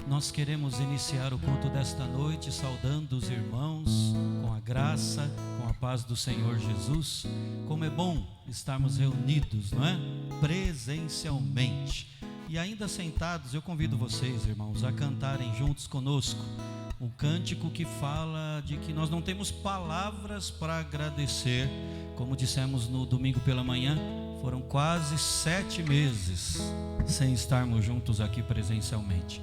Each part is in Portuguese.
Nós queremos iniciar o culto desta noite saudando os irmãos com a graça, com a paz do Senhor Jesus. Como é bom estarmos reunidos, não é? Presencialmente. E ainda sentados, eu convido vocês, irmãos, a cantarem juntos conosco um cântico que fala de que nós não temos palavras para agradecer. Como dissemos no domingo pela manhã, foram quase 7 meses sem estarmos juntos aqui presencialmente.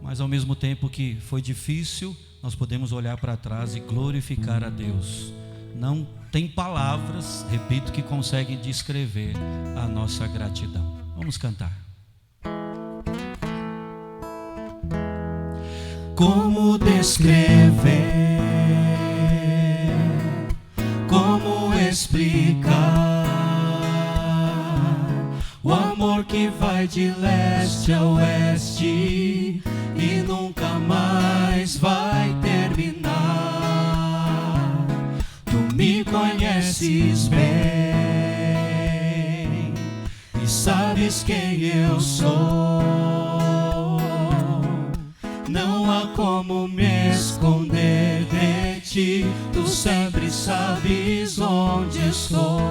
Mas ao mesmo tempo que foi difícil, nós podemos olhar para trás e glorificar a Deus. Não tem palavras, repito, que conseguem descrever a nossa gratidão. Vamos cantar. Como descrever, como explicar o amor que vai de leste a oeste e nunca mais vai terminar. Tu me conheces bem e sabes quem eu sou. Não há como me esconder de ti, tu sempre sabes onde estou.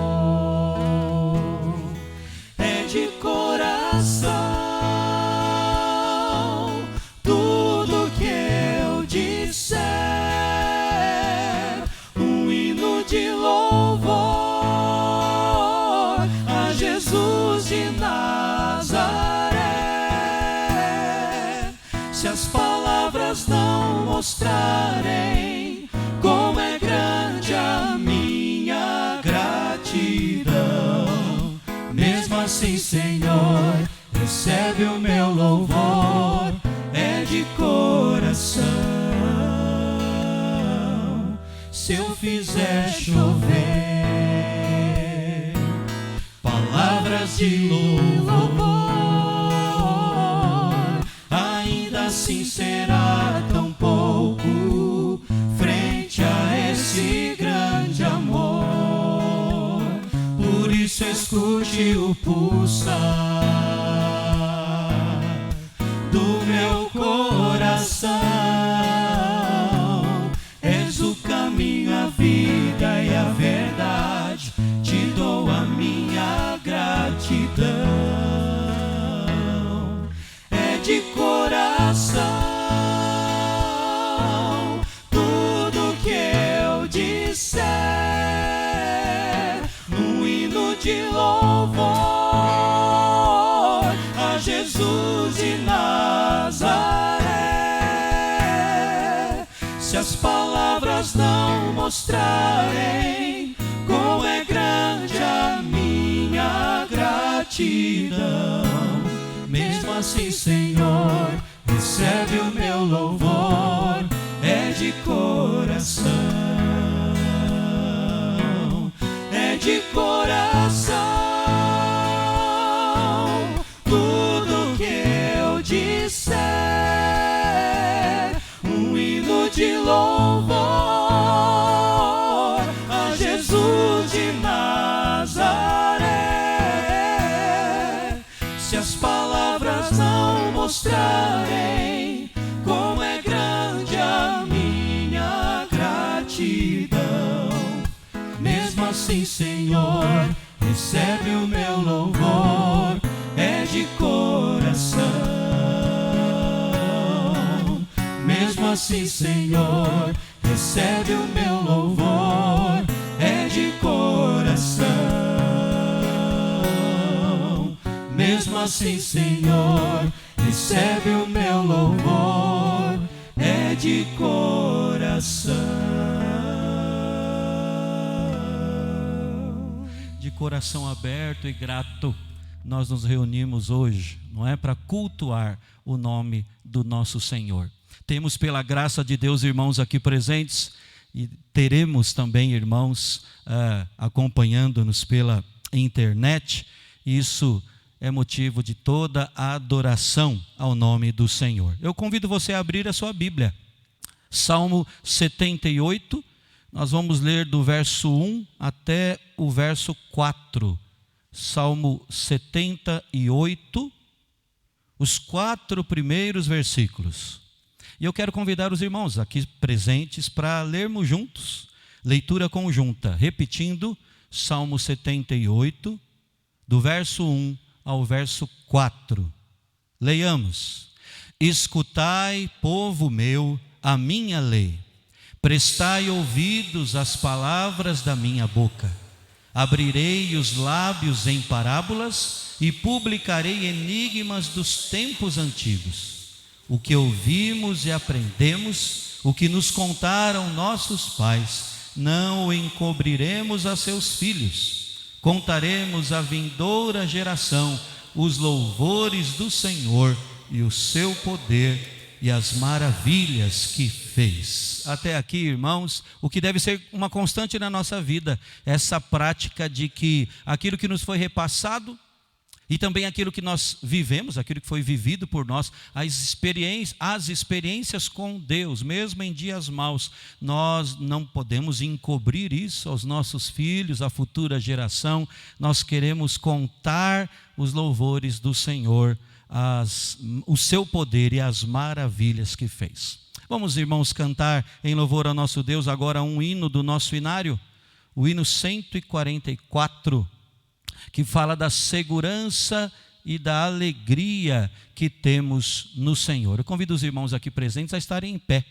É de coração tudo que eu disser, um hino de louvor a Jesus de Nazaré. Se as palavras não mostrarem como é grande a minha gratidão, mesmo assim, Senhor, recebe o meu louvor, é de coração. Se eu fizer chover palavras de louvor, ainda assim será tão pouco frente a esse grande amor. Por isso escute o pulsar do meu coração. És o caminho, a vida e a verdade, te dou a minha gratidão. É de coração tudo que eu disser, um hino de louvor a Jesus de Nazaré. Se as palavras não mostrarem como é grande a minha gratidão, mesmo assim, Senhor, recebe o meu louvor, é de coração, é de coração. Tudo que eu disser, um hino de louvor a Jesus de Nazaré. Se as palavras não mostrarem como é grande a minha gratidão, mesmo assim, Senhor, recebe o meu louvor, é de coração. Mesmo assim, Senhor, recebe o meu louvor, é de coração. Mesmo assim, Senhor, recebe o meu louvor, é de coração. De coração aberto e grato, nós nos reunimos hoje, não é, para cultuar o nome do nosso Senhor. Temos, pela graça de Deus, irmãos aqui presentes, e teremos também irmãos acompanhando-nos pela internet. Isso é motivo de toda a adoração ao nome do Senhor. Eu convido você a abrir a sua Bíblia. Salmo 78, nós vamos ler do verso 1 até o verso 4. Salmo 78, os 4 primeiros versículos. E eu quero convidar os irmãos aqui presentes para lermos juntos, leitura conjunta, repetindo Salmo 78, do verso 1 ao verso 4. Leiamos: escutai, povo meu, a minha lei, prestai ouvidos às palavras da minha boca. Abrirei os lábios em parábolas e publicarei enigmas dos tempos antigos. O que ouvimos e aprendemos, o que nos contaram nossos pais, não o encobriremos a seus filhos. Contaremos à vindoura geração os louvores do Senhor e o seu poder e as maravilhas que fez. Até aqui, irmãos, o que deve ser uma constante na nossa vida, essa prática de que aquilo que nos foi repassado e também aquilo que nós vivemos, aquilo que foi vivido por nós, as experiências com Deus, mesmo em dias maus, nós não podemos encobrir isso aos nossos filhos, à futura geração. Nós queremos contar os louvores do Senhor, o seu poder e as maravilhas que fez. Vamos, irmãos, cantar em louvor ao nosso Deus agora um hino do nosso inário, o hino 144, que fala da segurança e da alegria que temos no Senhor. Eu convido os irmãos aqui presentes a estarem em pé.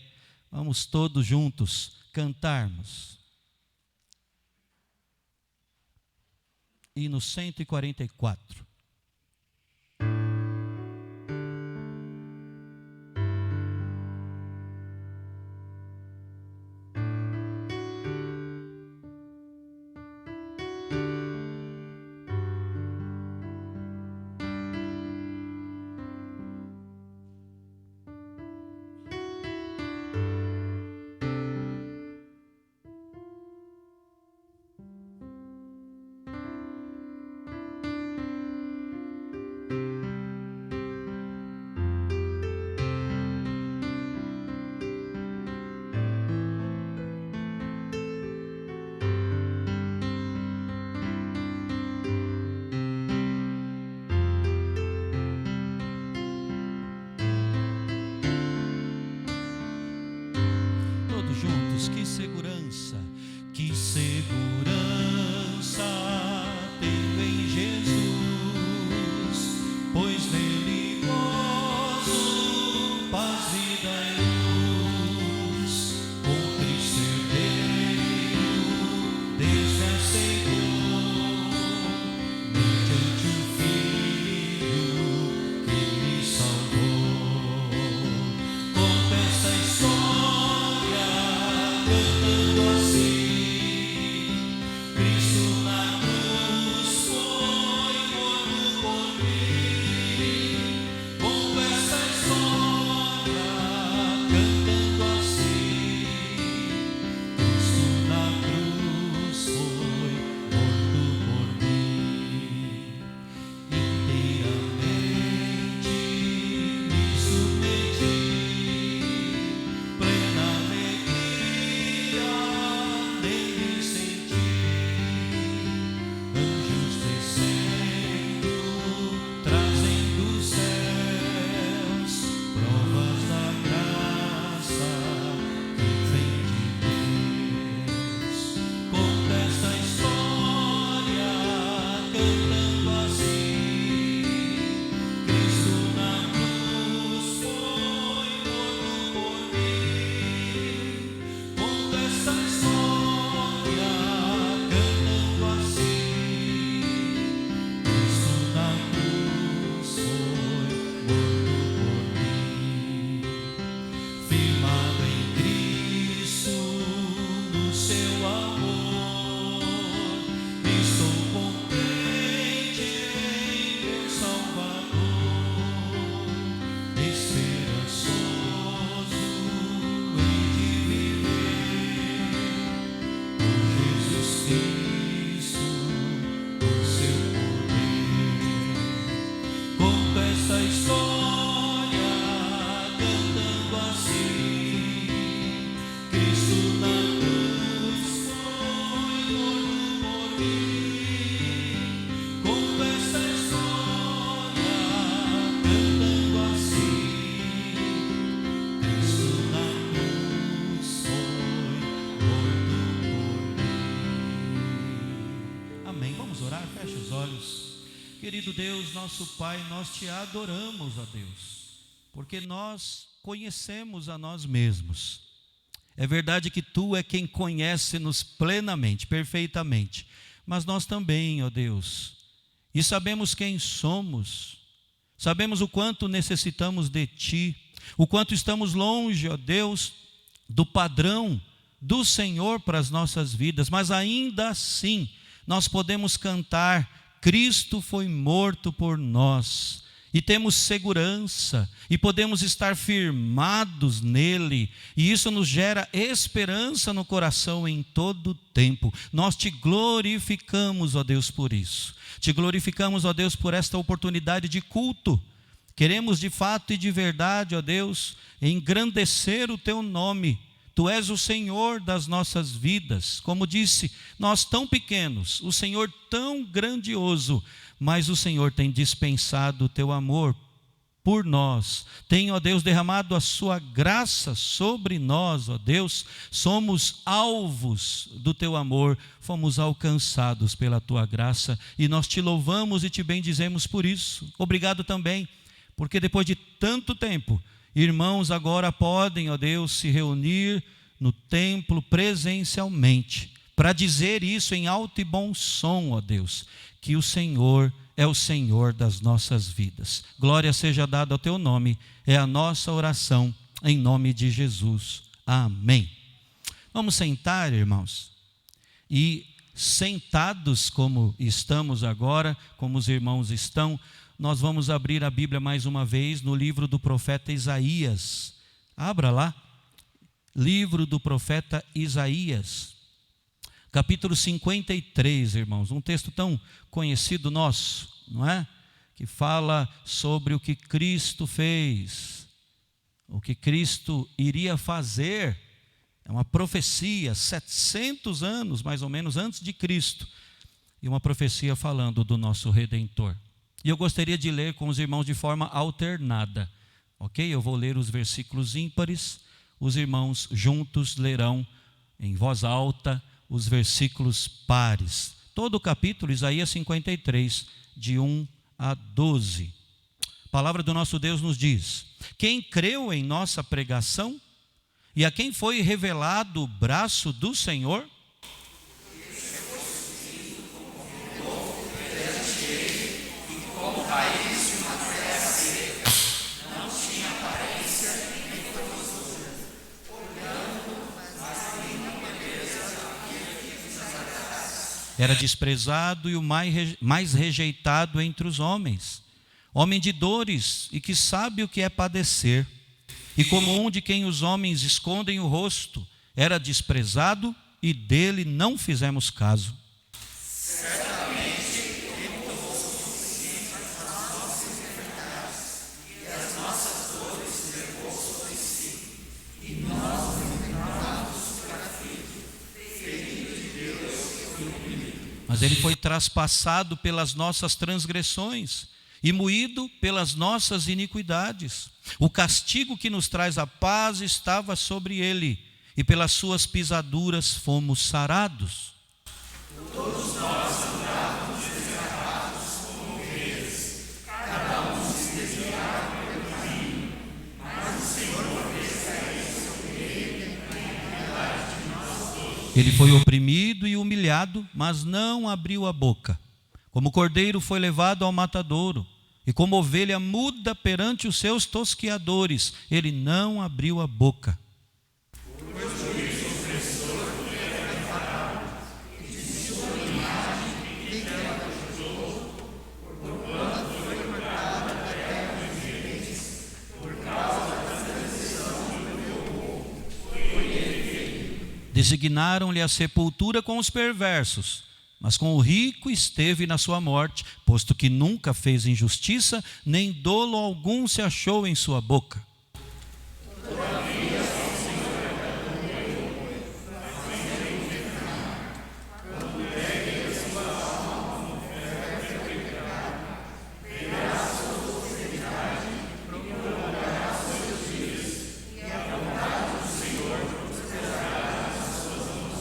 Vamos todos juntos cantarmos. Hino 144. Que segurança tenho em Jesus, pois nele gozo, paz, vida e luz. Com Cristo herdeiro, Deus me aceitou, mediante o Filho que me salvou. Conta essa história cantando assim. olhos. Querido Deus, nosso Pai, nós te adoramos, ó Deus, porque nós conhecemos a nós mesmos. É verdade que Tu é quem conhece-nos plenamente, perfeitamente, mas nós também, ó Deus, e sabemos quem somos, sabemos o quanto necessitamos de Ti, o quanto estamos longe, ó Deus, do padrão do Senhor para as nossas vidas, mas ainda assim nós podemos cantar: Cristo foi morto por nós, e temos segurança, e podemos estar firmados nele, e isso nos gera esperança no coração em todo o tempo. Nós te glorificamos, ó Deus, por isso. Te glorificamos, ó Deus, por esta oportunidade de culto. Queremos de fato e de verdade, ó Deus, engrandecer o teu nome. Tu és o Senhor das nossas vidas. Como disse, nós tão pequenos, o Senhor tão grandioso, mas o Senhor tem dispensado o teu amor por nós. Tem, ó Deus, derramado a sua graça sobre nós, ó Deus. Somos alvos do teu amor, fomos alcançados pela tua graça, e nós te louvamos e te bendizemos por isso. Obrigado também, porque depois de tanto tempo, irmãos agora podem, ó Deus, se reunir no templo presencialmente, para dizer isso em alto e bom som, ó Deus, que o Senhor é o Senhor das nossas vidas. Glória seja dada ao teu nome, é a nossa oração, em nome de Jesus. Amém. Vamos sentar, irmãos, e sentados como estamos agora, como os irmãos estão, nós vamos abrir a Bíblia mais uma vez no livro do profeta Isaías. Abra lá, livro do profeta Isaías, capítulo 53, irmãos, um texto tão conhecido nosso, não é? Que fala sobre o que Cristo fez, o que Cristo iria fazer. É uma profecia, 700 anos mais ou menos antes de Cristo, e uma profecia falando do nosso Redentor. E eu gostaria de ler com os irmãos de forma alternada, ok? Eu vou ler os versículos ímpares, os irmãos juntos lerão em voz alta os versículos pares. Todo o capítulo, Isaías 53, de 1 a 12. A palavra do nosso Deus nos diz: quem creu em nossa pregação, e a quem foi revelado o braço do Senhor? Era desprezado e o mais rejeitado entre os homens, homem de dores e que sabe o que é padecer, e como um de quem os homens escondem o rosto, era desprezado e dele não fizemos caso. Mas ele foi traspassado pelas nossas transgressões e moído pelas nossas iniquidades. O castigo que nos traz a paz estava sobre ele, e pelas suas pisaduras fomos sarados. Todos nós andávamos desgarrados como ovelhas, cada um se desviava pelo caminho, mas o Senhor fez cair sobre ele a iniquidade de nós todos. Ele foi oprimido e humilhado, mas não abriu a boca. Como cordeiro foi levado ao matadouro, e como ovelha muda perante os seus tosqueadores, ele não abriu a boca. Designaram-lhe a sepultura com os perversos, mas com o rico esteve na sua morte, posto que nunca fez injustiça, nem dolo algum se achou em sua boca.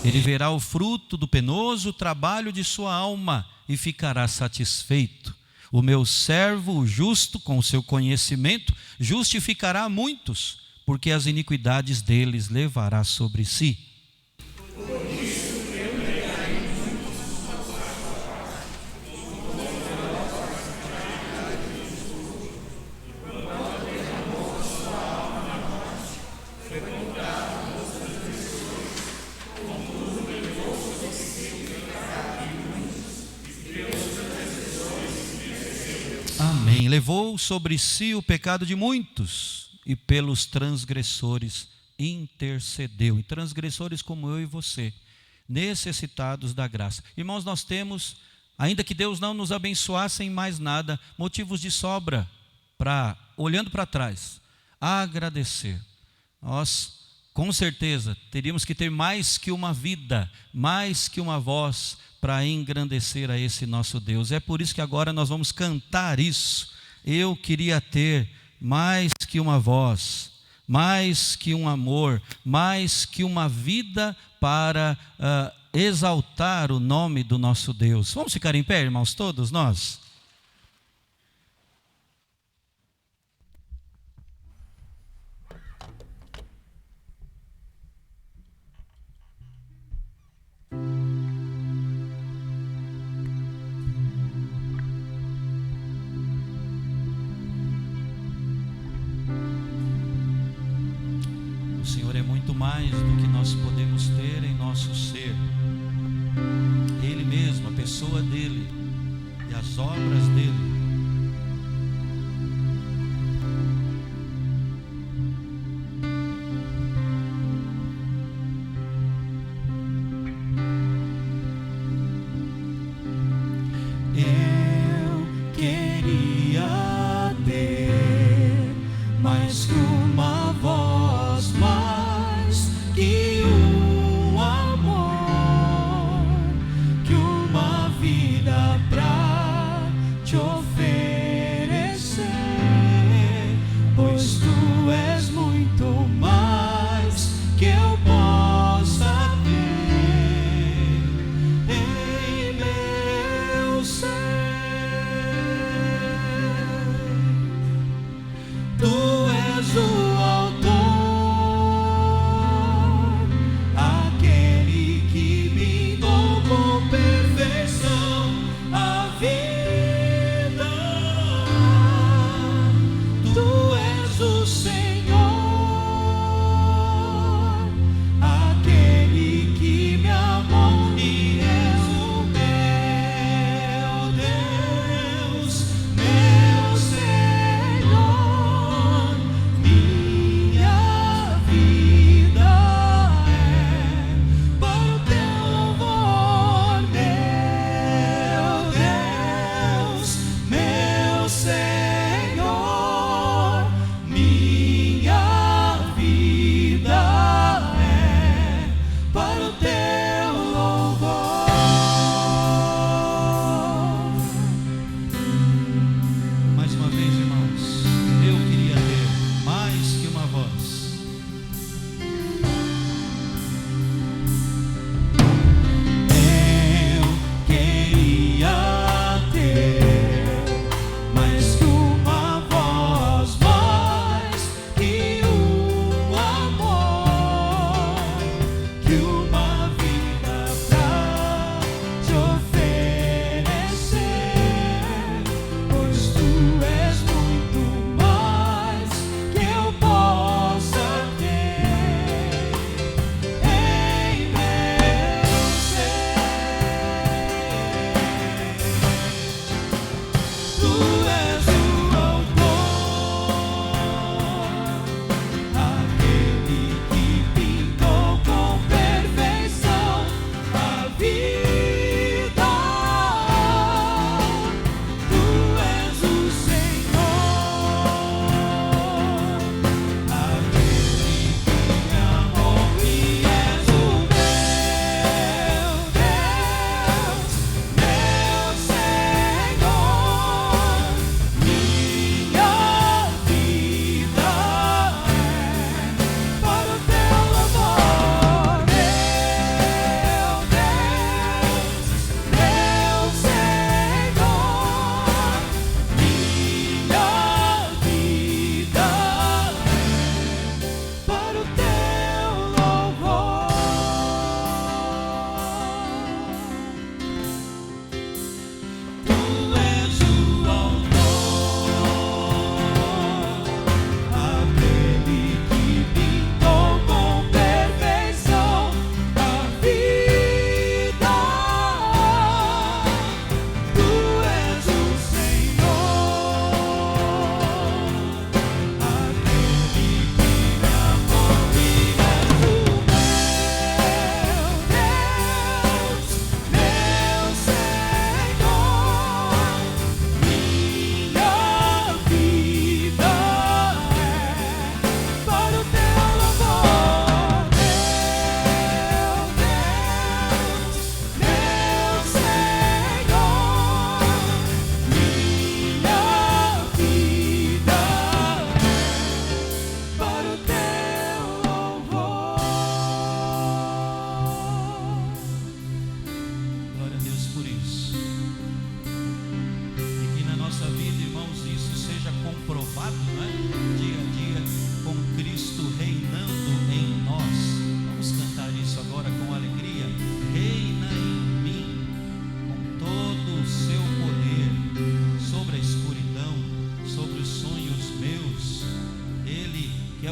Ele verá o fruto do penoso trabalho de sua alma e ficará satisfeito. O meu servo, o justo, com o seu conhecimento, justificará muitos, porque as iniquidades deles levará sobre si. Amém. Levou sobre si o pecado de muitos e pelos transgressores intercedeu. E transgressores como eu e você, necessitados da graça. Irmãos, nós temos, ainda que Deus não nos abençoasse em mais nada, motivos de sobra para, olhando para trás, agradecer. Nós, com certeza, teríamos que ter mais que uma vida, mais que uma voz para engrandecer a esse nosso Deus. É por isso que agora nós vamos cantar isso. Eu queria ter mais que uma voz, mais que um amor, mais que uma vida para exaltar o nome do nosso Deus. Vamos ficar em pé, irmãos, todos nós? O Senhor é muito mais do que nós podemos ter em nosso ser. Ele mesmo, a pessoa dele e as obras dele. Eu queria ter mais que uma voz, mais que um amor, que uma vida pra te oferecer, pois tu és muito mais que eu possa ter em meu ser. Tu és o autor, aquele que me deu com perfeição a vida. Tu és o Senhor, aquele que me amou e és o meu Deus, meu Senhor. Minha vida é para o teu louvor, meu Deus, meu Senhor. Minha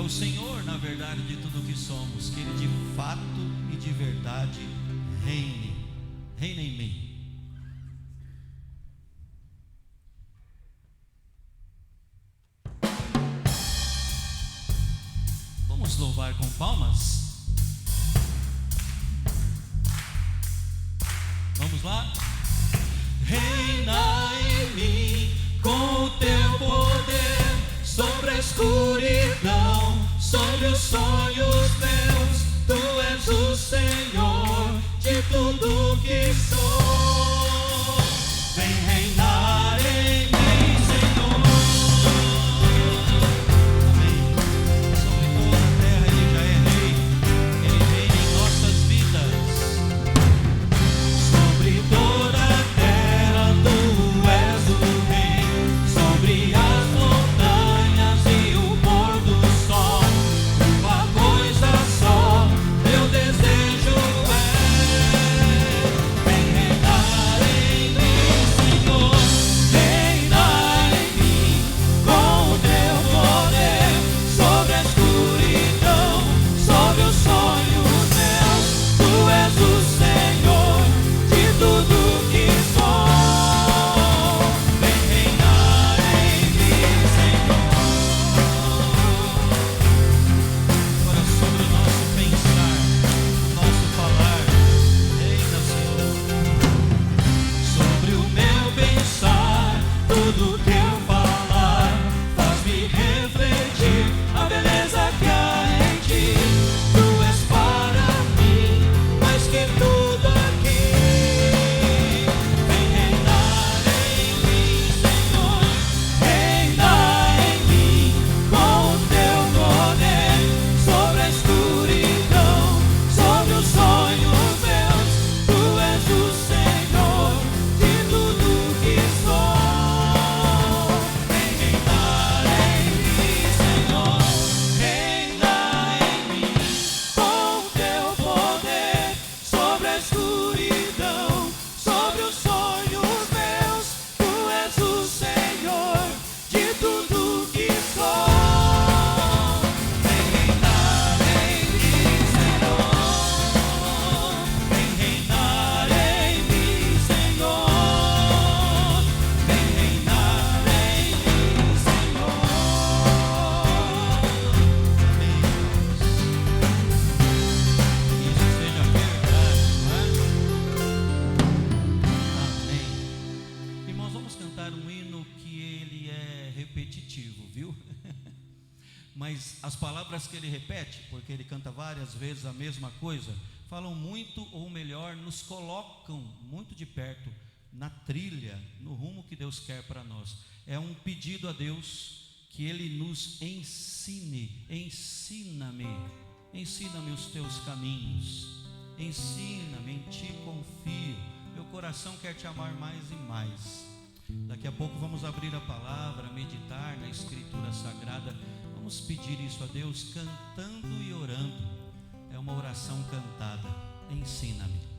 o Senhor, na verdade, de tudo que somos. Que Ele de fato e de verdade reine em mim. Vamos louvar com palmas? Vamos lá? Reina em mim com o teu poder, sobre a escuridão, sobre os sonhos meus. Tu és o Senhor de tudo que sou. Vem reinar em mim, Senhor. Amém. Sobre toda a terra Ele já é Rei. Ele reina em nossas vidas. Sobre toda a terra Tu és o Rei. Sobre as montanhas e o pôr do sol, uma coisa só meu desejo é. Vem reinar em mim, Senhor. Reinar em mim com o teu poder, sobre a escuridão, sobre os sonhos meus. Tu és o Senhor de tudo que sou. Vem reinar em mim, Senhor. Agora sobre o nosso pensar, o nosso falar, reina, Senhor. Sobre o meu pensar, tudo teu falar faz-me refletir a beleza que há em ti. Tu és para mim mais que tudo aqui. Vem reinar em mim, Senhor. Reina em mim com o teu poder, sobre a escuridão, sobre os sonhos meus. Tu és o Senhor de tudo que sou. Vem reinar em mim, Senhor. Reina em mim com o teu poder, sobre a escuridão, sobre os sonhos meus. Tu és o Senhor de tudo que sou. Vem reinar em mim, Senhor. Vem reinar em mim, Senhor. Vem reinar em mim, Senhor. Amém. Que isso seja verdade, não é? Amém. Irmãos, vamos cantar um hino que ele é repetitivo, viu? Mas as palavras que ele repete, porque ele canta várias vezes a mesma coisa, falam muito, ou melhor, nos colocam muito de perto na trilha, no rumo que Deus quer para nós. É um pedido a Deus que Ele nos ensine. Ensina-me os teus caminhos. Ensina-me, em Ti confio. Meu coração quer Te amar mais e mais. Daqui a pouco vamos abrir a palavra, meditar na Escritura Sagrada. Vamos pedir isso a Deus cantando e orando. É uma oração cantada. Ensina-me.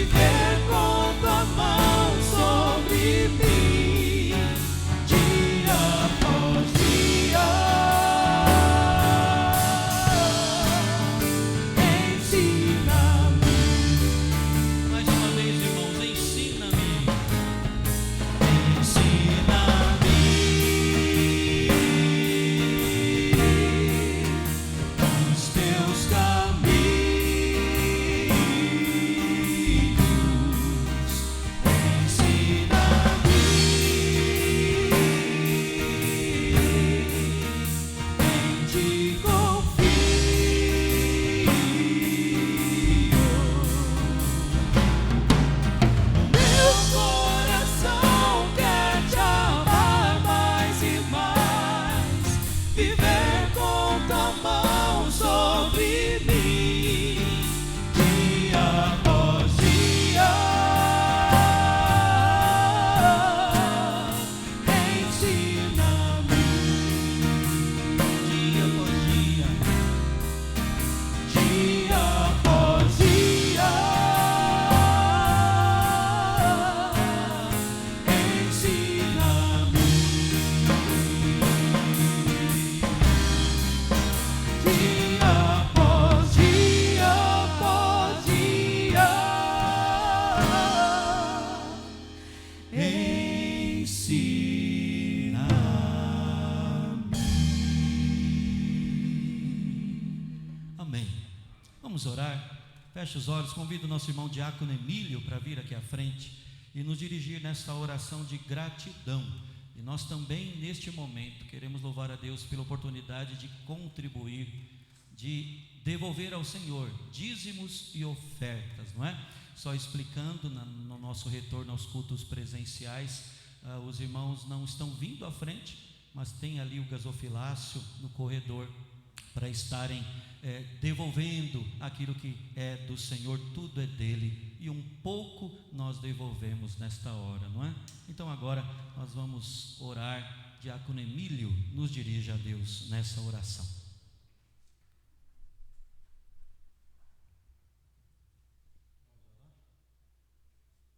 viver com tua mão sobre mim, dia após dia. Ensina-me. Mais uma vez, irmãos, ensina-me. Ensina-me os teus caminhos. Ensina-me em ti confio. Meu coração quer te amar mais e mais, viver com tua mão sobre mim, dia após dia. Ensina-me, dia após dia, dia após dia. Ensina-me, dia após dia após dia. Ensina-me. Amém. Vamos orar. Feche os olhos. Convido o nosso irmão Diácono Emílio para vir aqui à frente e nos dirigir nesta oração de gratidão. E nós também, neste momento, queremos louvar a Deus pela oportunidade de contribuir, de devolver ao Senhor dízimos e ofertas, não é? Só explicando, no nosso retorno aos cultos presenciais, os irmãos não estão vindo à frente, mas tem ali o gasofilácio no corredor para estarem devolvendo aquilo que é do Senhor. Tudo é dele e um pouco nós devolvemos nesta hora, não é? Então agora nós vamos orar. Diácono Emílio nos dirige a Deus nessa oração.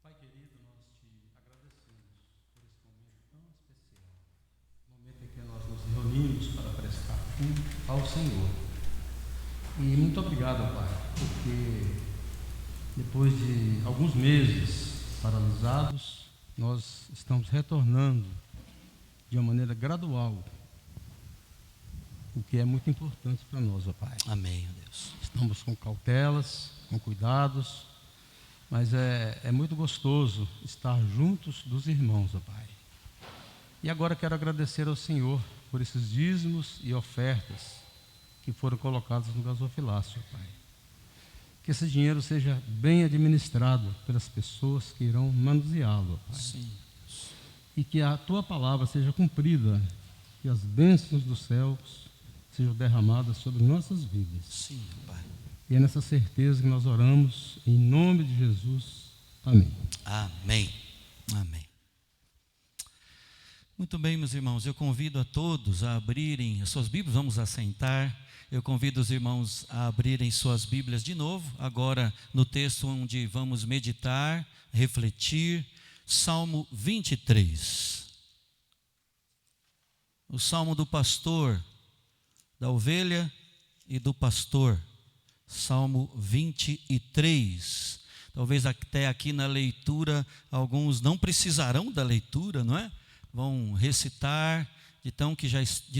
Pai querido, nós te agradecemos por esse momento tão especial, momento em que nós nos reunimos para prestar culto ao Senhor. E muito obrigado, Pai, porque depois de alguns meses paralisados, nós estamos retornando de uma maneira gradual, o que é muito importante para nós, ó Pai. Amém, ó Deus. Estamos com cautelas, com cuidados, mas é muito gostoso estar juntos dos irmãos, ó Pai. E agora quero agradecer ao Senhor por esses dízimos e ofertas que foram colocados no gasofilácio, ó Pai. Que esse dinheiro seja bem administrado pelas pessoas que irão manuseá-lo, ó Pai. Sim. E que a Tua palavra seja cumprida, que as bênçãos dos céus sejam derramadas sobre nossas vidas. Sim, Pai. E é nessa certeza que nós oramos, em nome de Jesus. Amém. Amém. Amém. Muito bem, meus irmãos, eu convido a todos a abrirem as suas Bíblias, vamos assentar. Eu convido os irmãos a abrirem suas Bíblias de novo, agora no texto onde vamos meditar, refletir, Salmo 23. O Salmo do pastor, da ovelha e do pastor, Salmo 23. Talvez até aqui na leitura, alguns não precisarão da leitura, não é? Vão recitar de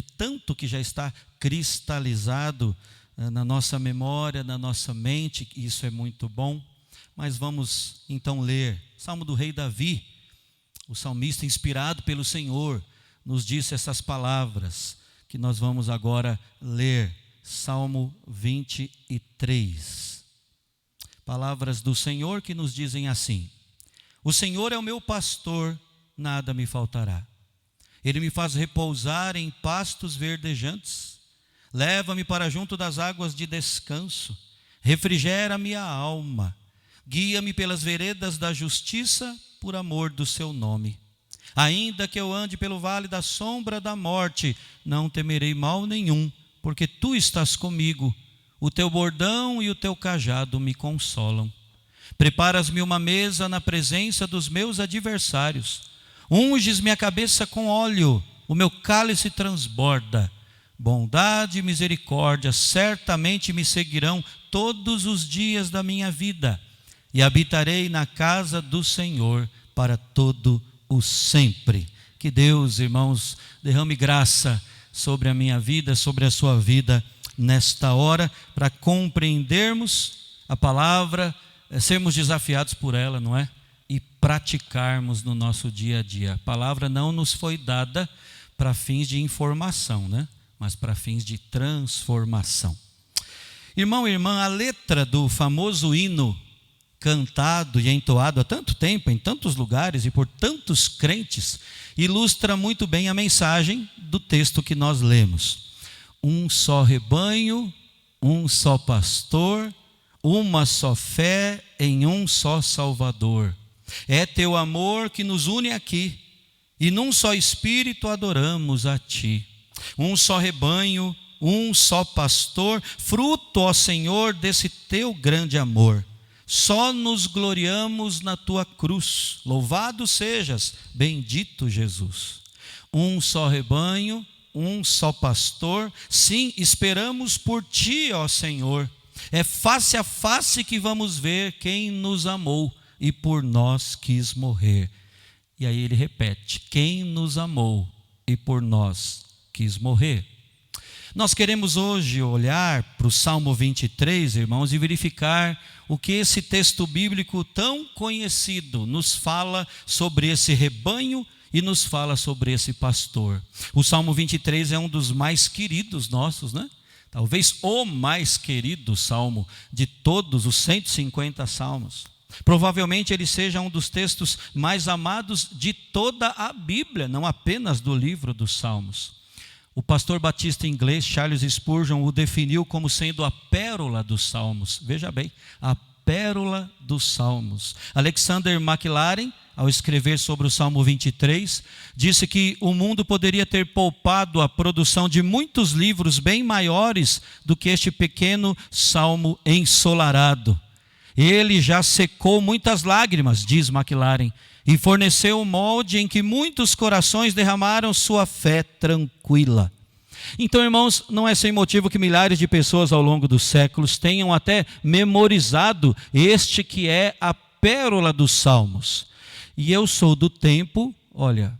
tanto que já está cristalizado na nossa memória, na nossa mente, isso é muito bom. Mas vamos então ler. Salmo do rei Davi, o salmista inspirado pelo Senhor, nos disse essas palavras que nós vamos agora ler. Salmo 23. Palavras do Senhor que nos dizem assim: o Senhor é o meu pastor, nada me faltará. Ele me faz repousar em pastos verdejantes, leva-me para junto das águas de descanso, refrigera minha alma, guia-me pelas veredas da justiça, por amor do seu nome. Ainda que eu ande pelo vale da sombra da morte, não temerei mal nenhum, porque tu estás comigo, o teu bordão e o teu cajado me consolam. Preparas-me uma mesa na presença dos meus adversários. Unges minha cabeça com óleo, o meu cálice transborda. Bondade e misericórdia certamente me seguirão todos os dias da minha vida, e habitarei na casa do Senhor para todo o sempre. Que Deus, irmãos, derrame graça sobre a minha vida, sobre a sua vida nesta hora, para compreendermos a palavra, sermos desafiados por ela, não é? E praticarmos no nosso dia a dia. A palavra não nos foi dada para fins de informação, né? Mas para fins de transformação. Irmão e irmã, a letra do famoso hino cantado e entoado há tanto tempo, em tantos lugares e por tantos crentes, ilustra muito bem a mensagem do texto que nós lemos. Um só rebanho, um só pastor, uma só fé em um só Salvador. É teu amor que nos une aqui, e num só Espírito adoramos a ti. Um só rebanho, um só pastor, fruto, ó Senhor, desse teu grande amor. Só nos gloriamos na tua cruz. Louvado sejas, bendito Jesus. Um só rebanho, um só pastor, sim, esperamos por ti, ó Senhor. É face a face que vamos ver quem nos amou e por nós quis morrer. E aí ele repete: quem nos amou e por nós quis morrer. Nós queremos hoje olhar para o Salmo 23, irmãos, e verificar o que esse texto bíblico tão conhecido nos fala sobre esse rebanho e nos fala sobre esse pastor. O Salmo 23 é um dos mais queridos nossos, né? Talvez o mais querido salmo de todos os 150 salmos. Provavelmente ele seja um dos textos mais amados de toda a Bíblia, não apenas do livro dos Salmos. O pastor batista inglês Charles Spurgeon o definiu como sendo a pérola dos Salmos. Veja bem, a pérola dos Salmos. Alexander Maclaren, ao escrever sobre o Salmo 23, disse que o mundo poderia ter poupado a produção de muitos livros bem maiores do que este pequeno salmo ensolarado. Ele já secou muitas lágrimas, diz Maclaren, e forneceu o molde em que muitos corações derramaram sua fé tranquila. Então, irmãos, não é sem motivo que milhares de pessoas ao longo dos séculos tenham até memorizado este que é a pérola dos Salmos. E eu sou do tempo, olha,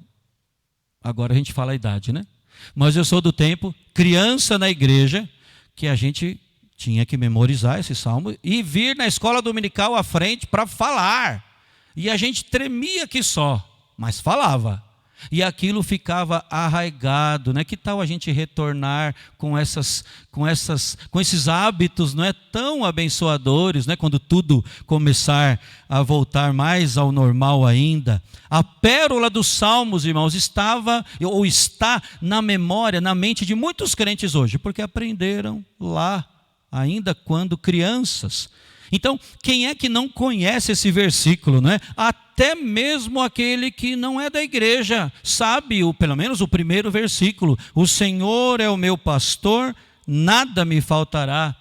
agora a gente fala a idade, né? Mas eu sou do tempo, criança na igreja, que a gente tinha que memorizar esse salmo e vir na escola dominical à frente para falar. E a gente tremia que só, mas falava. E aquilo ficava arraigado, né? Que tal a gente retornar com esses hábitos, não é, tão abençoadores, né? Quando tudo começar a voltar mais ao normal ainda. A pérola dos Salmos, irmãos, estava ou está na memória, na mente de muitos crentes hoje, porque aprenderam lá, ainda quando crianças. Então, quem é que não conhece esse versículo, não é? Até mesmo aquele que não é da igreja sabe, pelo menos o primeiro versículo: o Senhor é o meu pastor, nada me faltará.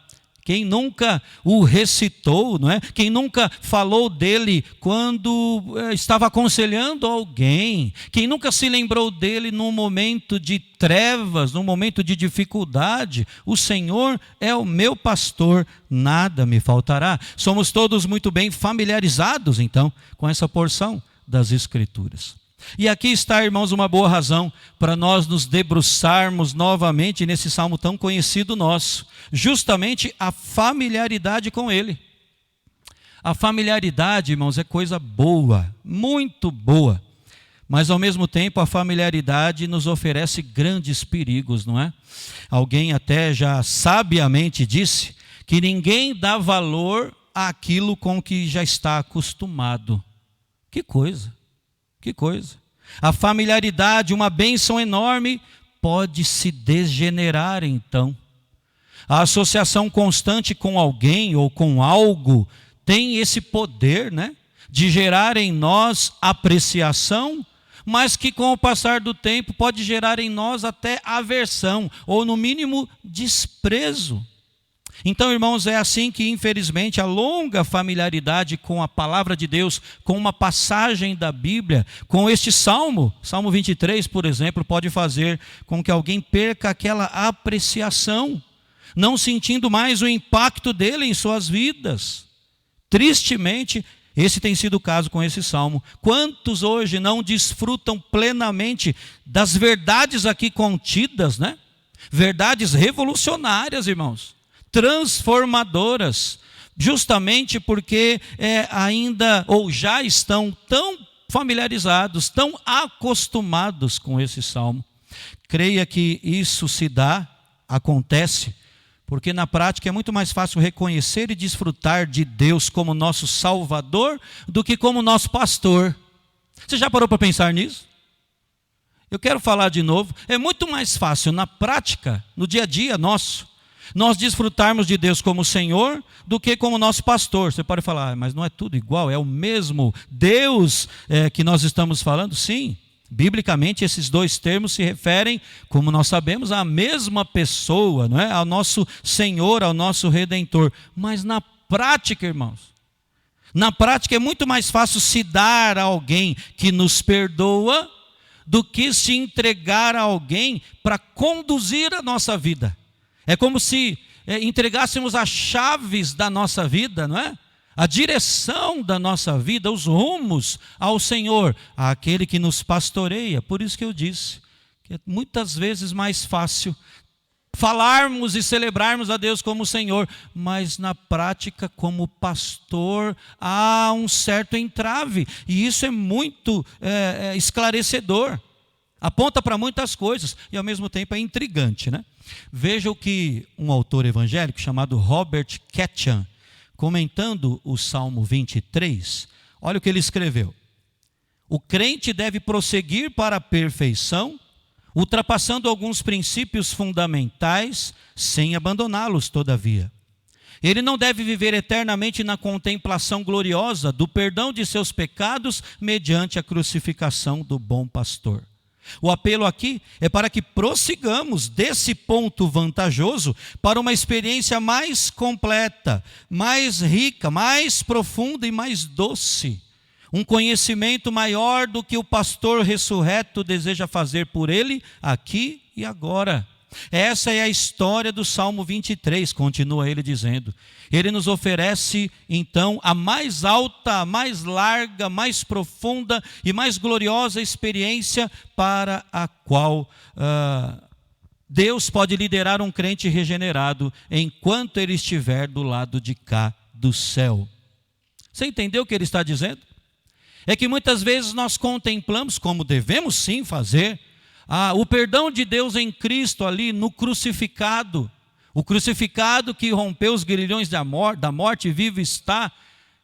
Quem nunca o recitou, não é? Quem nunca falou dele quando estava aconselhando alguém? Quem nunca se lembrou dele num momento de trevas, num momento de dificuldade? O Senhor é o meu pastor, nada me faltará. Somos todos muito bem familiarizados, então, com essa porção das Escrituras. E aqui está, irmãos, uma boa razão para nós nos debruçarmos novamente nesse salmo tão conhecido nosso, justamente a familiaridade com ele. A familiaridade, irmãos, é coisa boa, muito boa, mas ao mesmo tempo a familiaridade nos oferece grandes perigos, não é? Alguém até já sabiamente disse que ninguém dá valor àquilo com que já está acostumado. Que coisa! Que coisa. A familiaridade, uma bênção enorme, pode se degenerar então. A associação constante com alguém ou com algo tem esse poder, né, de gerar em nós apreciação, mas que com o passar do tempo pode gerar em nós até aversão, ou no mínimo desprezo. Então, irmãos, é assim que, infelizmente, a longa familiaridade com a palavra de Deus, com uma passagem da Bíblia, com este Salmo 23, por exemplo, pode fazer com que alguém perca aquela apreciação, não sentindo mais o impacto dele em suas vidas. Tristemente, esse tem sido o caso com esse Salmo. Quantos hoje não desfrutam plenamente das verdades aqui contidas, né? Verdades revolucionárias, irmãos, transformadoras, justamente porque ainda ou já estão tão familiarizados, tão acostumados com esse salmo. Creia que isso acontece, porque na prática é muito mais fácil reconhecer e desfrutar de Deus como nosso Salvador do que como nosso pastor. Você já parou para pensar nisso? Eu quero falar de novo. É muito mais fácil na prática, no dia a dia nosso, nós desfrutarmos de Deus como Senhor do que como nosso pastor. Você pode falar, mas não é tudo igual, é o mesmo Deus que nós estamos falando? Sim, biblicamente esses dois termos se referem, como nós sabemos, à mesma pessoa, não é? Ao nosso Senhor, ao nosso Redentor. Mas na prática, irmãos, na prática é muito mais fácil se dar a alguém que nos perdoa do que se entregar a alguém para conduzir a nossa vida. É como se entregássemos as chaves da nossa vida, não é? A direção da nossa vida, os rumos ao Senhor, àquele que nos pastoreia. Por isso que eu disse que é muitas vezes mais fácil falarmos e celebrarmos a Deus como Senhor, mas na prática, como pastor, há um certo entrave. E isso é muito esclarecedor. Aponta para muitas coisas e ao mesmo tempo é intrigante, né? Veja o que um autor evangélico chamado Robert Ketcham, comentando o Salmo 23, olha o que ele escreveu. O crente deve prosseguir para a perfeição, ultrapassando alguns princípios fundamentais, sem abandoná-los, todavia. Ele não deve viver eternamente na contemplação gloriosa do perdão de seus pecados mediante a crucificação do bom pastor. O apelo aqui é para que prossigamos desse ponto vantajoso para uma experiência mais completa, mais rica, mais profunda e mais doce. Um conhecimento maior do que o pastor ressurreto deseja fazer por ele aqui e agora. Essa é a história do Salmo 23, continua ele dizendo. Ele nos oferece, então, a mais alta, a mais larga, mais profunda e mais gloriosa experiência para a qual Deus pode liderar um crente regenerado enquanto ele estiver do lado de cá do céu. Você entendeu o que ele está dizendo? É que muitas vezes nós contemplamos, como devemos sim fazer, o perdão de Deus em Cristo ali no crucificado, o crucificado que rompeu os grilhões da morte, vivo está,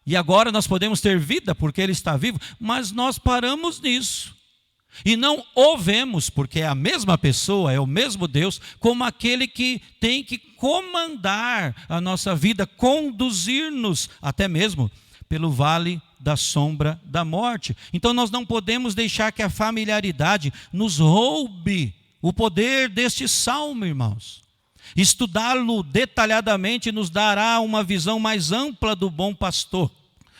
e agora nós podemos ter vida porque Ele está vivo, mas nós paramos nisso, e não o vemos, porque é a mesma pessoa, é o mesmo Deus, como aquele que tem que comandar a nossa vida, conduzir-nos até mesmo pelo vale da sombra da morte. Então nós não podemos deixar que a familiaridade nos roube o poder deste salmo, irmãos. Estudá-lo detalhadamente nos dará uma visão mais ampla do bom pastor.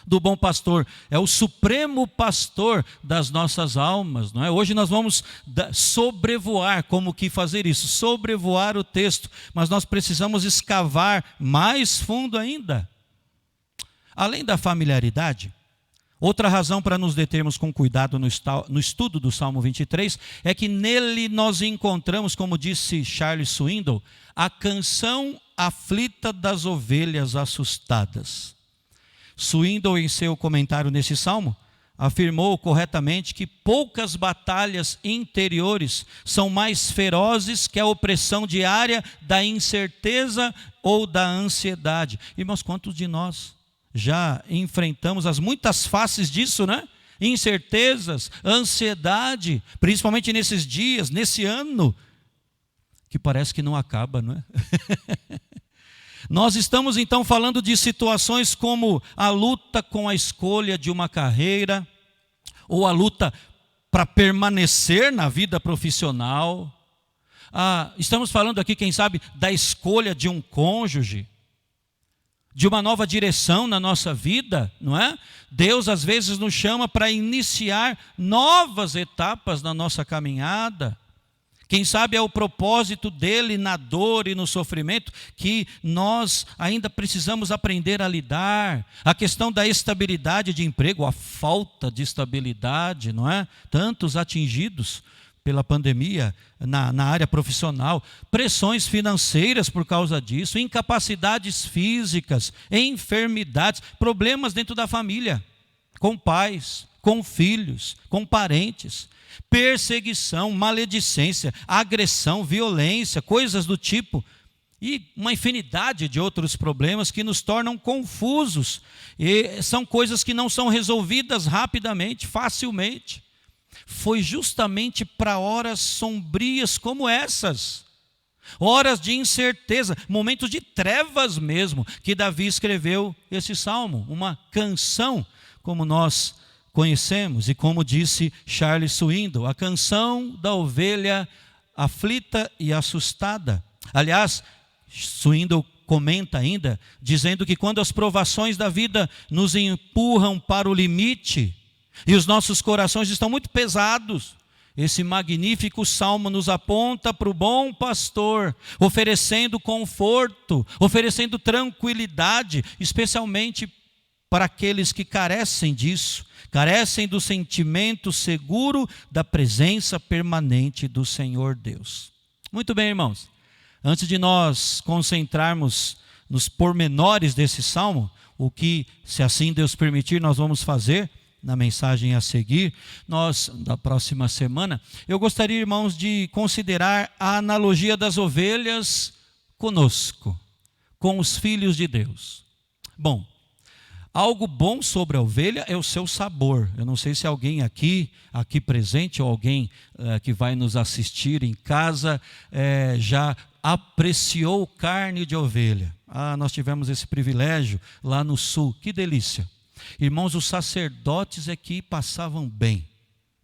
Do bom pastor, é o supremo pastor das nossas almas, não é? Hoje nós vamos sobrevoar, como que fazer isso? Sobrevoar o texto, mas nós precisamos escavar mais fundo ainda. Além da familiaridade, outra razão para nos determos com cuidado no estudo do Salmo 23 é que nele nós encontramos, como disse Charles Swindoll, a canção aflita das ovelhas assustadas. Swindoll, em seu comentário nesse salmo, afirmou corretamente que poucas batalhas interiores são mais ferozes que a opressão diária da incerteza ou da ansiedade. Irmãos, quantos de nós já enfrentamos as muitas faces disso, né? Incertezas, ansiedade, principalmente nesses dias, nesse ano, que parece que não acaba, não é? Nós estamos então falando de situações como a luta com a escolha de uma carreira, ou a luta para permanecer na vida profissional. Estamos falando aqui, quem sabe, da escolha de um cônjuge. de uma nova direção na nossa vida, não é? Deus às vezes nos chama para iniciar novas etapas na nossa caminhada. Quem sabe é o propósito dele na dor e no sofrimento que nós ainda precisamos aprender a lidar. A questão da estabilidade de emprego, a falta de estabilidade, não é? Tantos atingidos pela pandemia na área profissional, pressões financeiras por causa disso, incapacidades físicas, enfermidades, problemas dentro da família, com pais, com filhos, com parentes, perseguição, maledicência, agressão, violência, coisas do tipo, e uma infinidade de outros problemas que nos tornam confusos, e são coisas que não são resolvidas rapidamente, facilmente. Foi justamente para horas sombrias como essas, horas de incerteza, momentos de trevas mesmo, que Davi escreveu esse salmo, uma canção, como nós conhecemos, e como disse Charles Swindoll, a canção da ovelha aflita e assustada. Aliás, Swindoll comenta ainda, dizendo que quando as provações da vida nos empurram para o limite, e os nossos corações estão muito pesados, esse magnífico salmo nos aponta para o bom pastor, oferecendo conforto, oferecendo tranquilidade, especialmente para aqueles que carecem disso, carecem do sentimento seguro da presença permanente do Senhor Deus. Muito bem, irmãos, antes de nós concentrarmos nos pormenores desse salmo, o que, se assim Deus permitir, nós vamos fazer na mensagem a seguir, da próxima semana, eu gostaria, irmãos, de considerar a analogia das ovelhas conosco, com os filhos de Deus. Bom, algo bom sobre a ovelha é o seu sabor. Eu não sei se alguém aqui presente, ou alguém que vai nos assistir em casa, já apreciou carne de ovelha. Nós tivemos esse privilégio lá no sul, que delícia. Irmãos, os sacerdotes aqui passavam bem.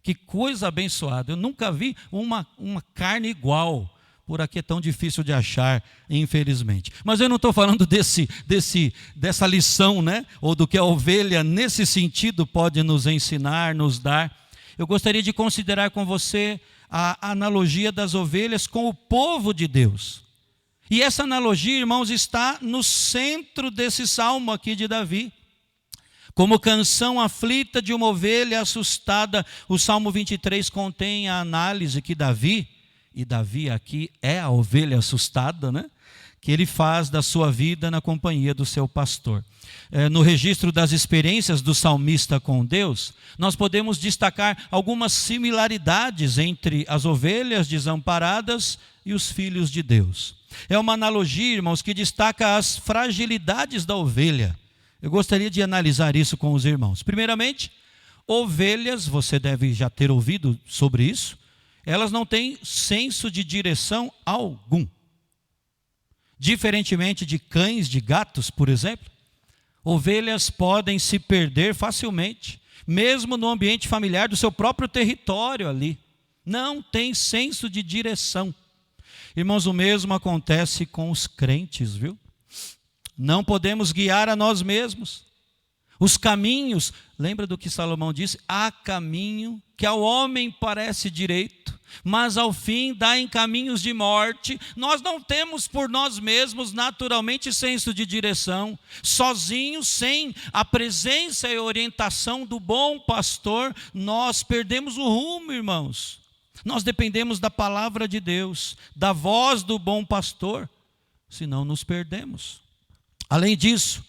Que coisa abençoada. Eu nunca vi uma carne igual. Por aqui é tão difícil de achar, infelizmente. Mas eu não estou falando dessa lição, né? Ou do que a ovelha, nesse sentido, pode nos ensinar, nos dar. Eu gostaria de considerar com você a analogia das ovelhas com o povo de Deus. E essa analogia, irmãos, está no centro desse salmo aqui de Davi. Como canção aflita de uma ovelha assustada, o Salmo 23 contém a análise que Davi, e Davi aqui é a ovelha assustada, né? Que ele faz da sua vida na companhia do seu pastor. No registro das experiências do salmista com Deus, nós podemos destacar algumas similaridades entre as ovelhas desamparadas e os filhos de Deus. É uma analogia, irmãos, que destaca as fragilidades da ovelha. Eu gostaria de analisar isso com os irmãos. Primeiramente, ovelhas, você deve já ter ouvido sobre isso, elas não têm senso de direção algum. Diferentemente de cães, de gatos, por exemplo, ovelhas podem se perder facilmente, mesmo no ambiente familiar do seu próprio território ali. Não tem senso de direção. Irmãos, o mesmo acontece com os crentes, viu? Não podemos guiar a nós mesmos. Os caminhos, lembra do que Salomão disse? Há caminho que ao homem parece direito, mas ao fim dá em caminhos de morte. Nós não temos por nós mesmos naturalmente senso de direção. Sozinhos, sem a presença e orientação do bom pastor, nós perdemos o rumo, irmãos. Nós dependemos da palavra de Deus, da voz do bom pastor, senão nos perdemos. Além disso,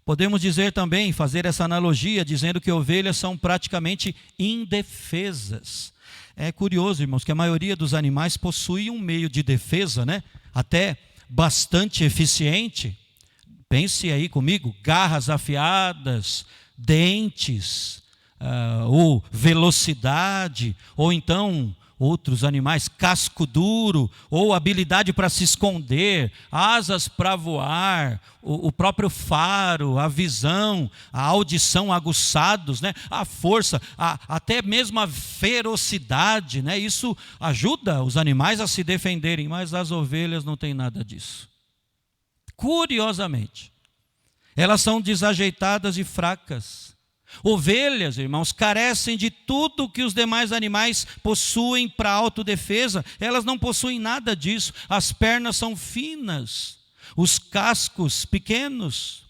podemos dizer também, fazer essa analogia, dizendo que ovelhas são praticamente indefesas. É curioso, irmãos, que a maioria dos animais possui um meio de defesa, né? Até bastante eficiente. Pense aí comigo, garras afiadas, dentes, ou velocidade, ou então outros animais, casco duro, ou habilidade para se esconder, asas para voar, o próprio faro, a visão, a audição aguçados, né? A força, até mesmo a ferocidade, né? Isso ajuda os animais a se defenderem, mas as ovelhas não têm nada disso. Curiosamente, Elas são desajeitadas e fracas. Ovelhas, irmãos, carecem de tudo que os demais animais possuem para autodefesa. Elas não possuem nada disso. As pernas são finas, os cascos pequenos.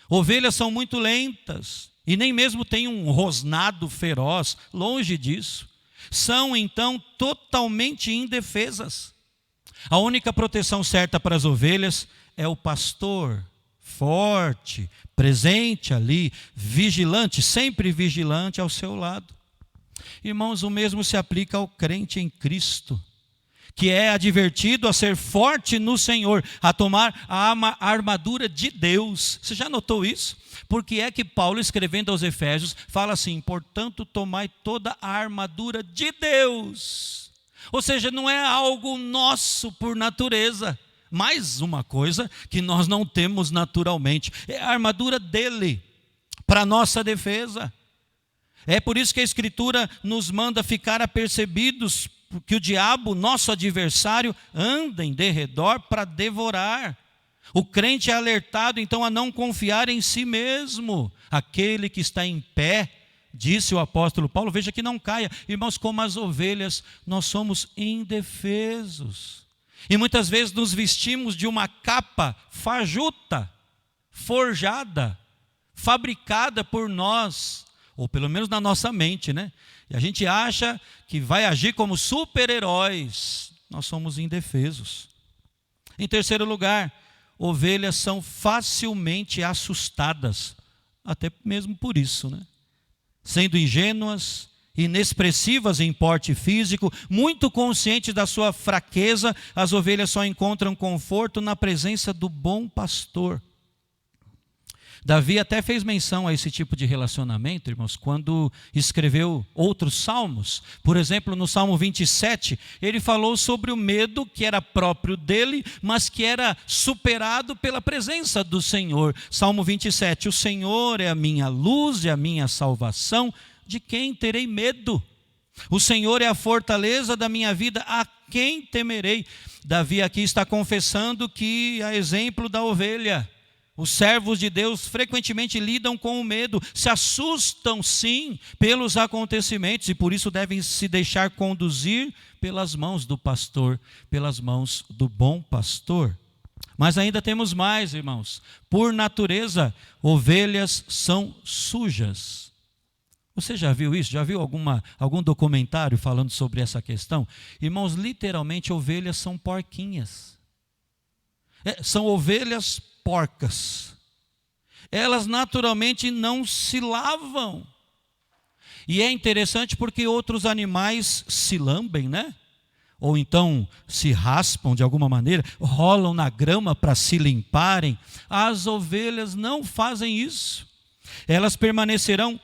Ovelhas são muito lentas e nem mesmo têm um rosnado feroz, longe disso. São então totalmente indefesas. A única proteção certa para as ovelhas é o pastor, forte, presente ali, vigilante, sempre vigilante ao seu lado. Irmãos, o mesmo se aplica ao crente em Cristo, que é advertido a ser forte no Senhor, a tomar a armadura de Deus. Você já notou isso? Porque é que Paulo, escrevendo aos Efésios, fala assim: portanto, tomai toda a armadura de Deus. Ou seja, não é algo nosso por natureza, mais uma coisa que nós não temos naturalmente, é a armadura dele, para a nossa defesa. É por isso que a Escritura nos manda ficar apercebidos que o diabo, nosso adversário, anda em derredor para devorar. O crente é alertado então a não confiar em si mesmo. Aquele que está em pé, disse o apóstolo Paulo, veja que não caia. Irmãos, como as ovelhas, nós somos indefesos. E muitas vezes nos vestimos de uma capa fajuta, forjada, fabricada por nós, ou pelo menos na nossa mente, né? E a gente acha que vai agir como super-heróis. Nós somos indefesos. Em terceiro lugar, ovelhas são facilmente assustadas, até mesmo por isso, né? Sendo ingênuas, inexpressivas em porte físico, muito conscientes da sua fraqueza, as ovelhas só encontram conforto na presença do bom pastor. Davi até fez menção a esse tipo de relacionamento, irmãos, quando escreveu outros salmos. Por exemplo, no Salmo 27, ele falou sobre o medo que era próprio dele, mas que era superado pela presença do Senhor. Salmo 27, o Senhor é a minha luz e a minha salvação, de quem terei medo? O Senhor é a fortaleza da minha vida, a quem temerei? Davi aqui está confessando que, a exemplo da ovelha, os servos de Deus frequentemente lidam com o medo, se assustam sim pelos acontecimentos e por isso devem se deixar conduzir pelas mãos do pastor, pelas mãos do bom pastor. Mas ainda temos mais, irmãos. Por natureza, ovelhas são sujas. Você já viu isso? Já viu algum documentário falando sobre essa questão? Irmãos, literalmente ovelhas são porquinhas. São ovelhas porcas. Elas naturalmente não se lavam. E é interessante porque outros animais se lambem, né? Ou então se raspam de alguma maneira, rolam na grama para se limparem. As ovelhas não fazem isso. Elas permanecerão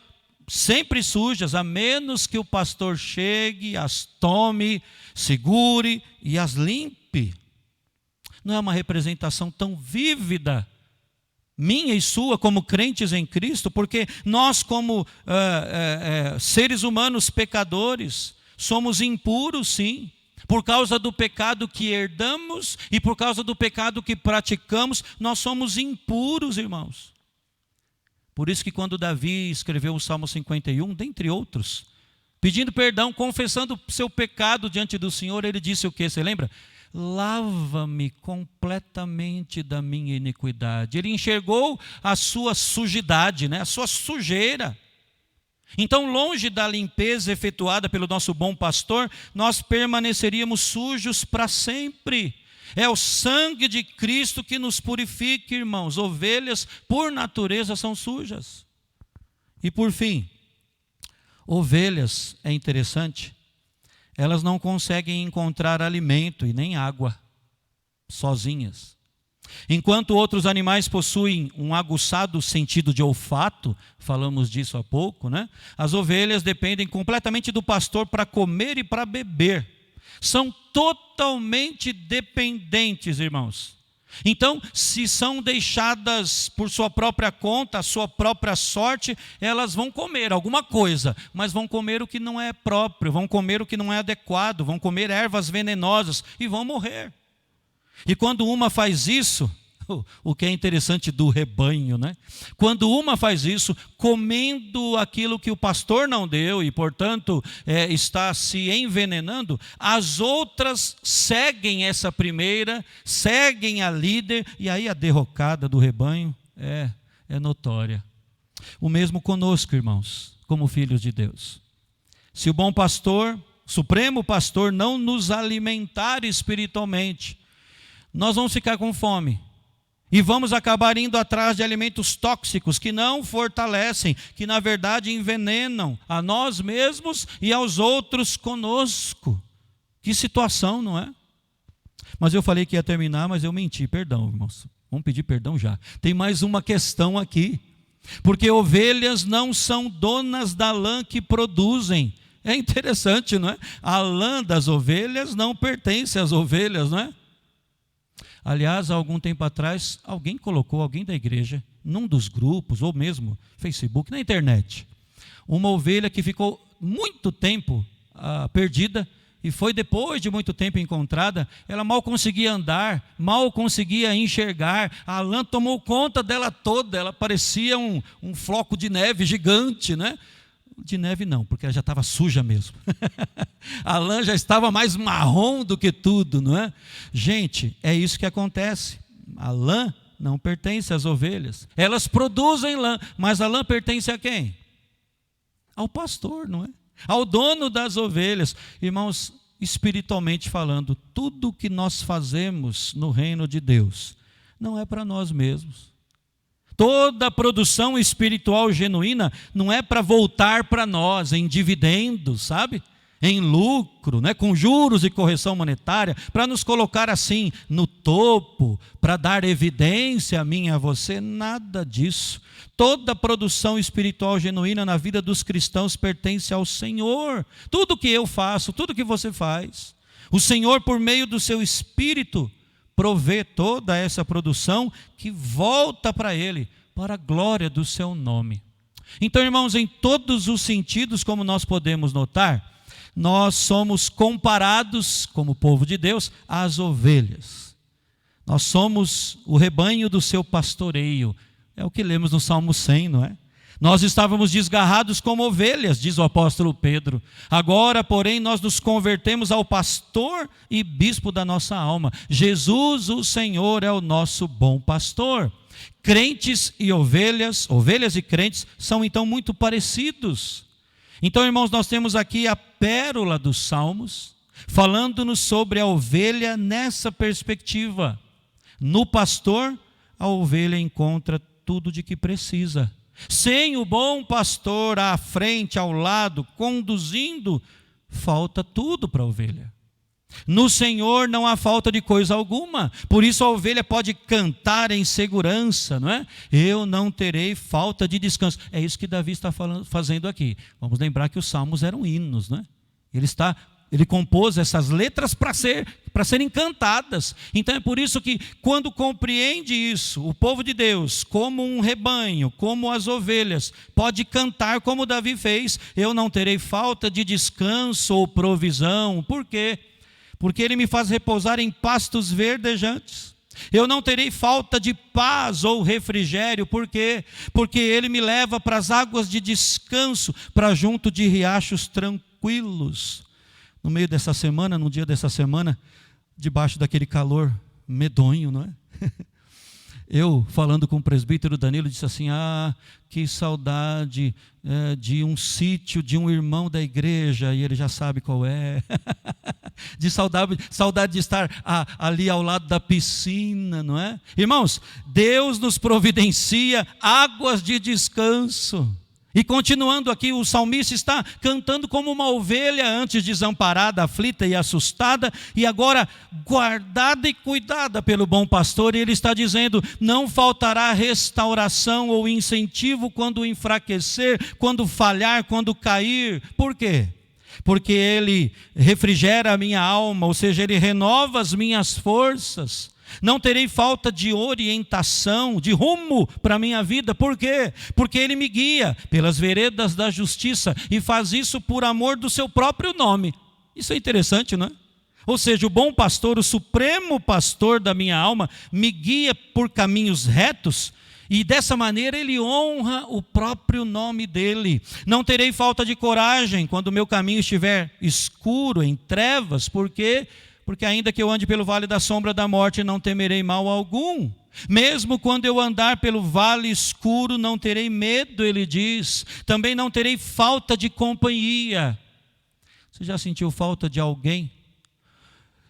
sempre sujas, a menos que o pastor chegue, as tome, segure e as limpe. Não é uma representação tão vívida, minha e sua, como crentes em Cristo, porque nós, como seres humanos pecadores, somos impuros, sim, por causa do pecado que herdamos e por causa do pecado que praticamos, nós somos impuros, irmãos. Por isso que quando Davi escreveu o Salmo 51, dentre outros, pedindo perdão, confessando seu pecado diante do Senhor, ele disse o quê? Você lembra? Lava-me completamente da minha iniquidade. Ele enxergou a sua sujidade, né? A sua sujeira. Então, longe da limpeza efetuada pelo nosso bom pastor, nós permaneceríamos sujos para sempre. É o sangue de Cristo que nos purifica, irmãos. Ovelhas, por natureza, são sujas. E por fim, ovelhas, é interessante, elas não conseguem encontrar alimento e nem água sozinhas. Enquanto outros animais possuem um aguçado sentido de olfato, falamos disso há pouco, né? As ovelhas dependem completamente do pastor para comer e para beber. São totalmente dependentes, irmãos. Então, se são deixadas por sua própria conta, a sua própria sorte, elas vão comer alguma coisa, mas vão comer o que não é próprio, vão comer o que não é adequado, vão comer ervas venenosas e vão morrer. E quando uma faz isso, o que é interessante do rebanho, né? Quando uma faz isso, comendo aquilo que o pastor não deu e, portanto, está se envenenando, as outras seguem essa primeira, seguem a líder, e aí a derrocada do rebanho é notória. O mesmo conosco, irmãos, como filhos de Deus. Se o bom pastor, supremo pastor, não nos alimentar espiritualmente, nós vamos ficar com fome e vamos acabar indo atrás de alimentos tóxicos que não fortalecem, que na verdade envenenam a nós mesmos e aos outros conosco. Que situação, não é? Mas eu falei que ia terminar, mas eu menti, perdão, irmãos. Vamos pedir perdão já. Tem mais uma questão aqui. Porque ovelhas não são donas da lã que produzem. É interessante, não é? A lã das ovelhas não pertence às ovelhas, não é? Aliás, há algum tempo atrás, alguém da igreja, num dos grupos, ou mesmo Facebook, na internet, uma ovelha que ficou muito tempo perdida, e foi depois de muito tempo encontrada. Ela mal conseguia andar, mal conseguia enxergar, a lã tomou conta dela toda, ela parecia um floco de neve gigante, né? De neve não, porque ela já estava suja mesmo. A lã já estava mais marrom do que tudo, não é? Gente, é isso que acontece. A lã não pertence às ovelhas. Elas produzem lã, mas a lã pertence a quem? Ao pastor, não é? Ao dono das ovelhas. Irmãos, espiritualmente falando, tudo que nós fazemos no reino de Deus não é para nós mesmos. Toda a produção espiritual genuína não é para voltar para nós em dividendos, sabe? Em lucro, né? Com juros e correção monetária, para nos colocar assim no topo, para dar evidência a mim e a você, nada disso. Toda a produção espiritual genuína na vida dos cristãos pertence ao Senhor. Tudo que eu faço, tudo que você faz, o Senhor, por meio do seu Espírito, provê toda essa produção que volta para Ele, para a glória do seu nome. Então, irmãos, em todos os sentidos, como nós podemos notar, nós somos comparados, como povo de Deus, às ovelhas. Nós somos o rebanho do seu pastoreio. É o que lemos no Salmo 100, não é? Nós estávamos desgarrados como ovelhas, diz o apóstolo Pedro. Agora, porém, nós nos convertemos ao pastor e bispo da nossa alma. Jesus, o Senhor, é o nosso bom pastor. Crentes e ovelhas e crentes, são então muito parecidos. Então, irmãos, nós temos aqui a pérola dos Salmos, falando-nos sobre a ovelha nessa perspectiva. No pastor, a ovelha encontra tudo de que precisa. Sem o bom pastor à frente, ao lado, conduzindo, falta tudo para a ovelha. No Senhor não há falta de coisa alguma, por isso a ovelha pode cantar em segurança, não é? Eu não terei falta de descanso. É isso que Davi está fazendo aqui. Vamos lembrar que os salmos eram hinos, não é? Ele compôs essas letras para serem cantadas. Então é por isso que, quando compreende isso, o povo de Deus, como um rebanho, como as ovelhas, pode cantar como Davi fez: eu não terei falta de descanso ou provisão. Por quê? Porque Ele me faz repousar em pastos verdejantes. Eu não terei falta de paz ou refrigério. Por quê? Porque Ele me leva para as águas de descanso, para junto de riachos tranquilos. No meio dessa semana, no dia dessa semana, debaixo daquele calor medonho, não é? Eu, falando com o presbítero Danilo, disse assim: que saudade de um sítio de um irmão da igreja, e ele já sabe qual é. De saudade de estar ali ao lado da piscina, não é? Irmãos, Deus nos providencia águas de descanso. E continuando aqui, o salmista está cantando como uma ovelha antes desamparada, aflita e assustada, e agora guardada e cuidada pelo bom pastor. E ele está dizendo: não faltará restauração ou incentivo quando enfraquecer, quando falhar, quando cair. Por quê? Porque Ele refrigera a minha alma, ou seja, Ele renova as minhas forças. Não terei falta de orientação, de rumo para a minha vida. Por quê? Porque Ele me guia pelas veredas da justiça e faz isso por amor do seu próprio nome. Isso é interessante, não é? Ou seja, o bom pastor, o supremo pastor da minha alma, me guia por caminhos retos, e dessa maneira ele honra o próprio nome dele. Não terei falta de coragem quando o meu caminho estiver escuro, em trevas. Por quê? Porque ainda que eu ande pelo vale da sombra da morte, não temerei mal algum. Mesmo quando eu andar pelo vale escuro, não terei medo, ele diz. Também não terei falta de companhia. Você já sentiu falta de alguém?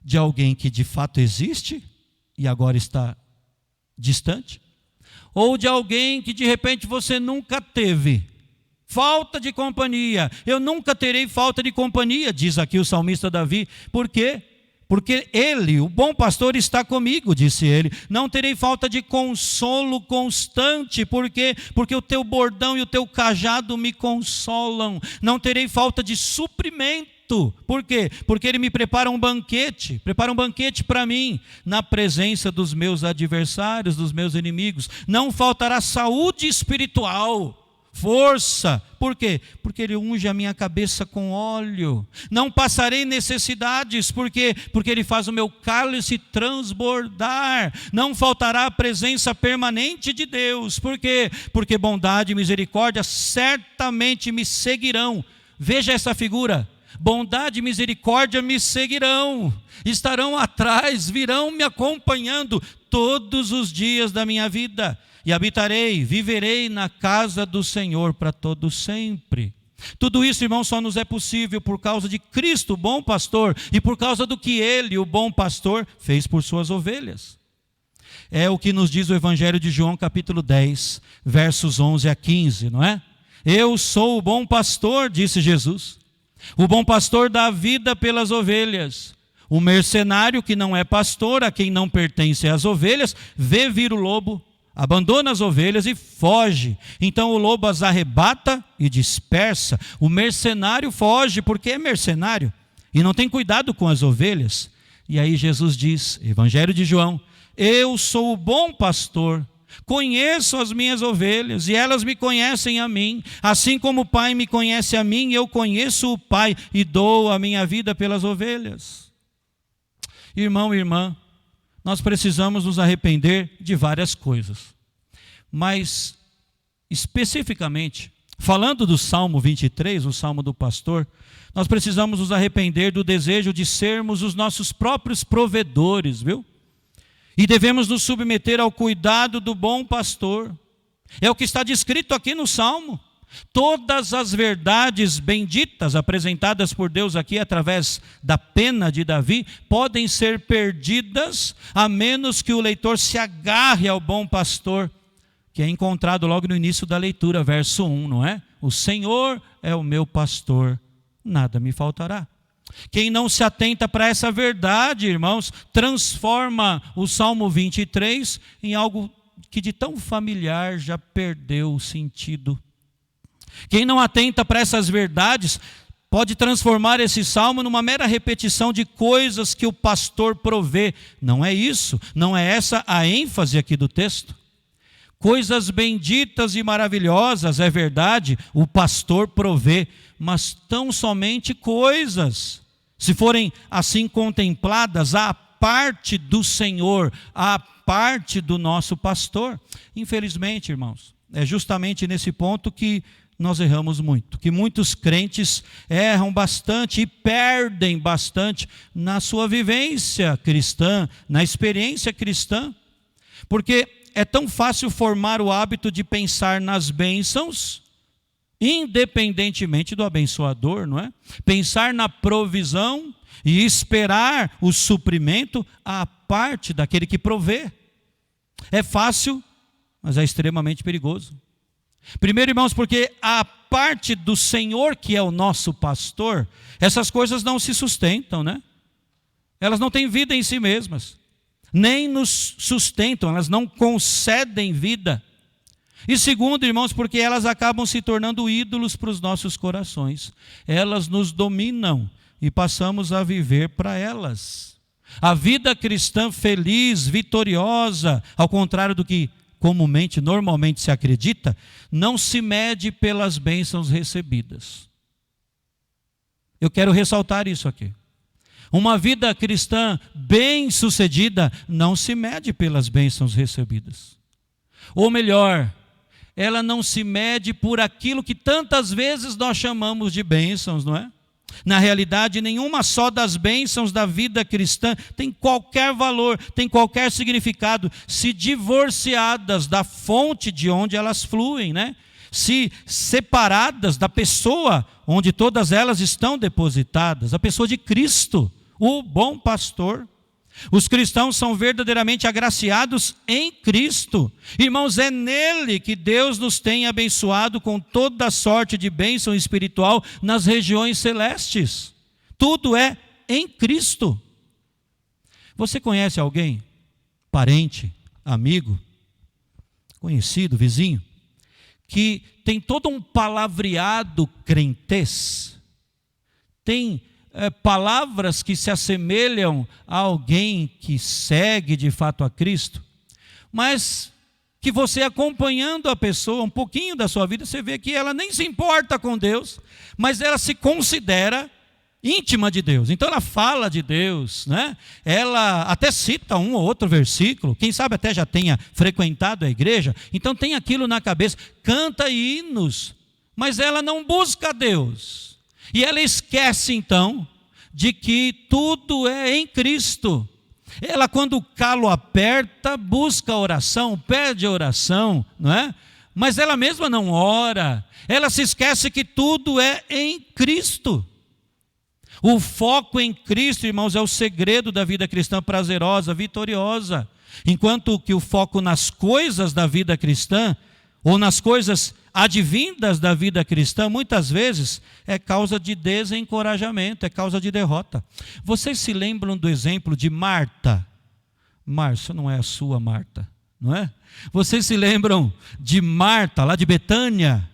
De alguém que de fato existe e agora está distante? Ou de alguém que de repente você nunca teve? Falta de companhia. Eu nunca terei falta de companhia, diz aqui o salmista Davi. Por quê? Porque ele, o bom pastor, está comigo, disse ele. Não terei falta de consolo constante. Por quê? Porque o teu bordão e o teu cajado me consolam. Não terei falta de suprimento. Por quê? Porque ele me prepara um banquete para mim, na presença dos meus adversários, dos meus inimigos. Não faltará saúde espiritual, força. Por quê? Porque ele unge a minha cabeça com óleo. Não passarei necessidades. Por quê? Porque ele faz o meu cálice transbordar. Não faltará a presença permanente de Deus. Por quê? Porque bondade e misericórdia certamente me seguirão. Veja essa figura. Bondade e misericórdia me seguirão, estarão atrás, virão me acompanhando todos os dias da minha vida. E habitarei, viverei na casa do Senhor para todo sempre. Tudo isso, irmão, só nos é possível por causa de Cristo, o bom pastor, e por causa do que Ele, o bom pastor, fez por suas ovelhas. É o que nos diz o Evangelho de João, capítulo 10, versos 11 a 15, não é? Eu sou o bom pastor, disse Jesus. O bom pastor dá a vida pelas ovelhas. O mercenário que não é pastor, a quem não pertencem as ovelhas, vê vir o lobo, abandona as ovelhas e foge. Então o lobo as arrebata e dispersa. O mercenário foge porque é mercenário e não tem cuidado com as ovelhas. E aí Jesus diz, Evangelho de João, eu sou o bom pastor. Conheço as minhas ovelhas e elas me conhecem a mim, assim como o Pai me conhece a mim, eu conheço o Pai e dou a minha vida pelas ovelhas. Irmão e irmã, nós precisamos nos arrepender de várias coisas, mas especificamente, falando do Salmo 23, o Salmo do pastor, nós precisamos nos arrepender do desejo de sermos os nossos próprios provedores, viu? E devemos nos submeter ao cuidado do bom pastor. É o que está descrito aqui no Salmo. Todas as verdades benditas apresentadas por Deus aqui através da pena de Davi podem ser perdidas a menos que o leitor se agarre ao bom pastor, que é encontrado logo no início da leitura, verso 1, não é? O Senhor é o meu pastor, nada me faltará. Quem não se atenta para essa verdade, irmãos, transforma o Salmo 23 em algo que de tão familiar já perdeu o sentido. Quem não atenta para essas verdades pode transformar esse salmo numa mera repetição de coisas que o pastor provê. Não é isso, não é essa a ênfase aqui do texto. Coisas benditas e maravilhosas, é verdade, o pastor provê, mas tão somente coisas. Se forem assim contempladas, à parte do Senhor, à parte do nosso pastor. Infelizmente, irmãos, é justamente nesse ponto que nós erramos muito, que muitos crentes erram bastante e perdem bastante na sua vivência cristã, na experiência cristã, porque é tão fácil formar o hábito de pensar nas bênçãos, independentemente do abençoador, não é? Pensar na provisão e esperar o suprimento à parte daquele que provê. É fácil, mas é extremamente perigoso. Primeiro, irmãos, porque a parte do Senhor, que é o nosso pastor, essas coisas não se sustentam, né? Elas não têm vida em si mesmas, nem nos sustentam, elas não concedem vida. E segundo, irmãos, porque elas acabam se tornando ídolos para os nossos corações. Elas nos dominam e passamos a viver para elas. A vida cristã feliz, vitoriosa, ao contrário do que comumente, normalmente se acredita, não se mede pelas bênçãos recebidas. Eu quero ressaltar isso aqui. Uma vida cristã bem-sucedida não se mede pelas bênçãos recebidas. Ou melhor, ela não se mede por aquilo que tantas vezes nós chamamos de bênçãos, não é? Na realidade, nenhuma só das bênçãos da vida cristã tem qualquer valor, tem qualquer significado, se divorciadas da fonte de onde elas fluem, né? Se separadas da pessoa onde todas elas estão depositadas, a pessoa de Cristo, o bom pastor. Os cristãos são verdadeiramente agraciados em Cristo. Irmãos, é nele que Deus nos tem abençoado com toda sorte de bênção espiritual nas regiões celestes. Tudo é em Cristo. Você conhece alguém, parente, amigo, conhecido, vizinho, que tem todo um palavreado crentez? Tem palavras que se assemelham a alguém que segue de fato a Cristo, mas que você acompanhando a pessoa, um pouquinho da sua vida, você vê que ela nem se importa com Deus, mas ela se considera íntima de Deus. Então ela fala de Deus, né? Ela até cita um ou outro versículo, quem sabe até já tenha frequentado a igreja, então tem aquilo na cabeça, canta hinos, mas ela não busca Deus. E ela esquece então de que tudo é em Cristo. Ela, quando o calo aperta, busca a oração, pede a oração, não é? Mas ela mesma não ora. Ela se esquece que tudo é em Cristo. O foco em Cristo, irmãos, é o segredo da vida cristã prazerosa, vitoriosa. Enquanto que o foco nas coisas da vida cristã, ou nas coisas advindas da vida cristã, muitas vezes é causa de desencorajamento, é causa de derrota. Vocês se lembram do exemplo de Marta? Márcia não é a sua Marta, não é? Vocês se lembram de Marta, lá de Betânia?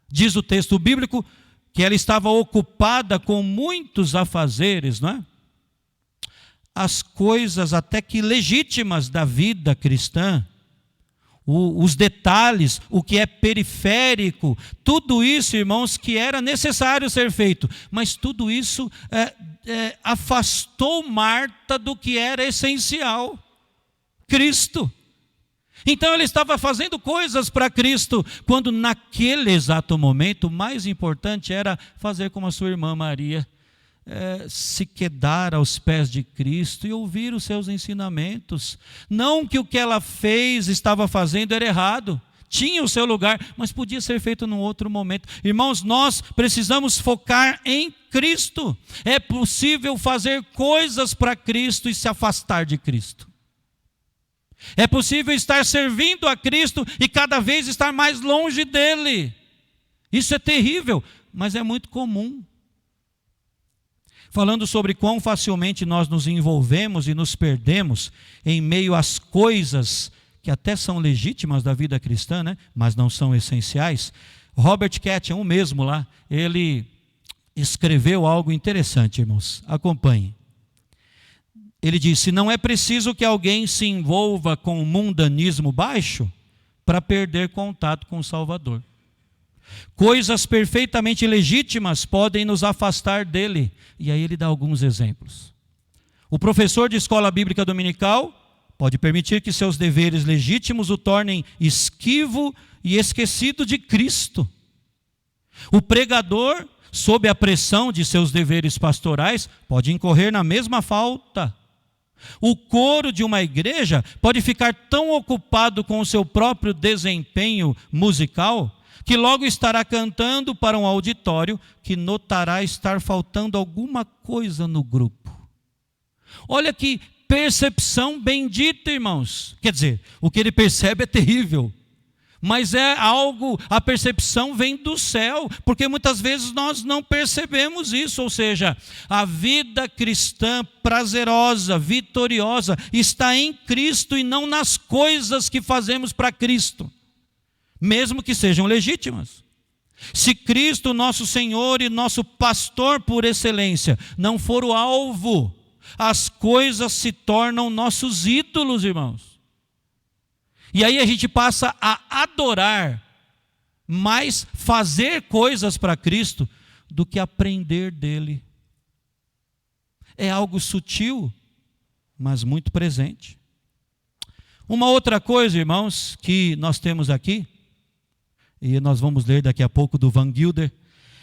Diz o texto bíblico que ela estava ocupada com muitos afazeres, não é? As coisas até que legítimas da vida cristã, os detalhes, o que é periférico, tudo isso, irmãos, que era necessário ser feito, mas tudo isso afastou Marta do que era essencial, Cristo. Então ele estava fazendo coisas para Cristo, quando naquele exato momento o mais importante era fazer como a sua irmã Maria, se quedar aos pés de Cristo e ouvir os seus ensinamentos. Não que o que ela fez, estava fazendo, era errado, tinha o seu lugar, mas podia ser feito num outro momento. Irmãos, nós precisamos focar em Cristo. É possível fazer coisas para Cristo e se afastar de Cristo. É possível estar servindo a Cristo e cada vez estar mais longe dele. Isso é terrível, mas é muito comum. Falando sobre quão facilmente nós nos envolvemos e nos perdemos em meio às coisas que até são legítimas da vida cristã, né? Mas não são essenciais. Robert Ketchum, o mesmo lá, ele escreveu algo interessante, irmãos. Acompanhem. Ele disse: não é preciso que alguém se envolva com o mundanismo baixo para perder contato com o Salvador. Coisas perfeitamente legítimas podem nos afastar dele. E aí ele dá alguns exemplos. O professor de escola bíblica dominical pode permitir que seus deveres legítimos o tornem esquivo e esquecido de Cristo. O pregador, sob a pressão de seus deveres pastorais, pode incorrer na mesma falta. O coro de uma igreja pode ficar tão ocupado com o seu próprio desempenho musical que logo estará cantando para um auditório que notará estar faltando alguma coisa no grupo. Olha que percepção bendita, irmãos. Quer dizer, o que ele percebe é terrível, mas é algo, a percepção vem do céu, porque muitas vezes nós não percebemos isso. Ou seja, a vida cristã prazerosa, vitoriosa, está em Cristo e não nas coisas que fazemos para Cristo, mesmo que sejam legítimas. Se Cristo, nosso Senhor e nosso pastor por excelência, não for o alvo, as coisas se tornam nossos ídolos, irmãos. E aí a gente passa a adorar, mais fazer coisas para Cristo, do que aprender dele. É algo sutil, mas muito presente. Uma outra coisa, irmãos, que nós temos aqui, e nós vamos ler daqui a pouco do Van Gilder,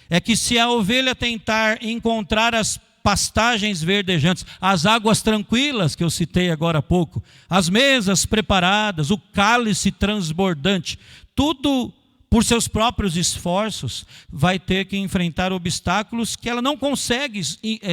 é que se a ovelha tentar encontrar as pastagens verdejantes, as águas tranquilas que eu citei agora há pouco, as mesas preparadas, o cálice transbordante, tudo por seus próprios esforços, vai ter que enfrentar obstáculos que ela não consegue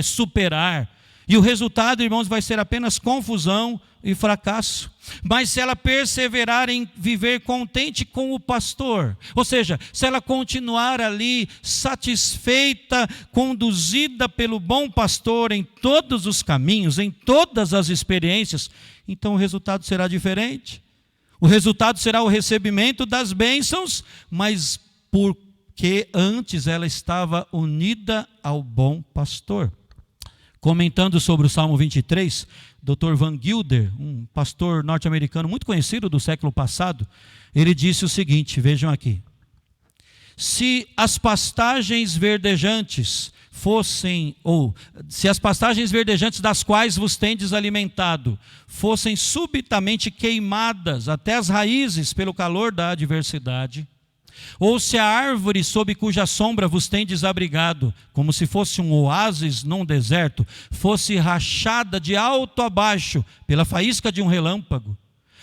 superar. E o resultado, irmãos, vai ser apenas confusão e fracasso. Mas se ela perseverar em viver contente com o pastor, ou seja, se ela continuar ali satisfeita, conduzida pelo bom pastor em todos os caminhos, em todas as experiências, então o resultado será diferente. O resultado será o recebimento das bênçãos, mas porque antes ela estava unida ao bom pastor. Comentando sobre o Salmo 23, Dr. Van Gilder, um pastor norte-americano muito conhecido do século passado, ele disse o seguinte, vejam aqui: se as pastagens verdejantes se as pastagens verdejantes das quais vos tendes alimentado fossem subitamente queimadas até as raízes pelo calor da adversidade, ou se a árvore sob cuja sombra vos tendes abrigado, como se fosse um oásis num deserto, fosse rachada de alto a baixo pela faísca de um relâmpago,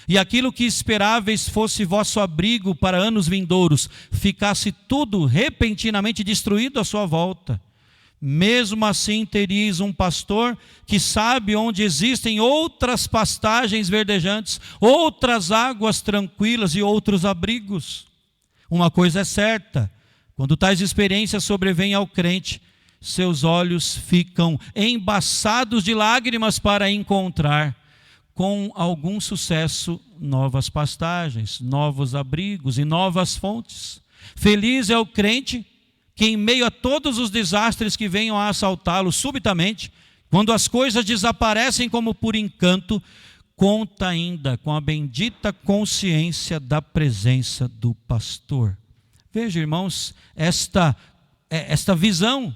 e aquilo que esperáveis fosse vosso abrigo para anos vindouros, ficasse tudo repentinamente destruído à sua volta, mesmo assim teríeis um pastor que sabe onde existem outras pastagens verdejantes, outras águas tranquilas e outros abrigos. Uma coisa é certa, quando tais experiências sobrevêm ao crente, seus olhos ficam embaçados de lágrimas para encontrar, com algum sucesso, novas pastagens, novos abrigos e novas fontes. Feliz é o crente que, em meio a todos os desastres que venham a assaltá-lo subitamente, quando as coisas desaparecem como por encanto, conta ainda com a bendita consciência da presença do pastor. Veja, irmãos, esta visão,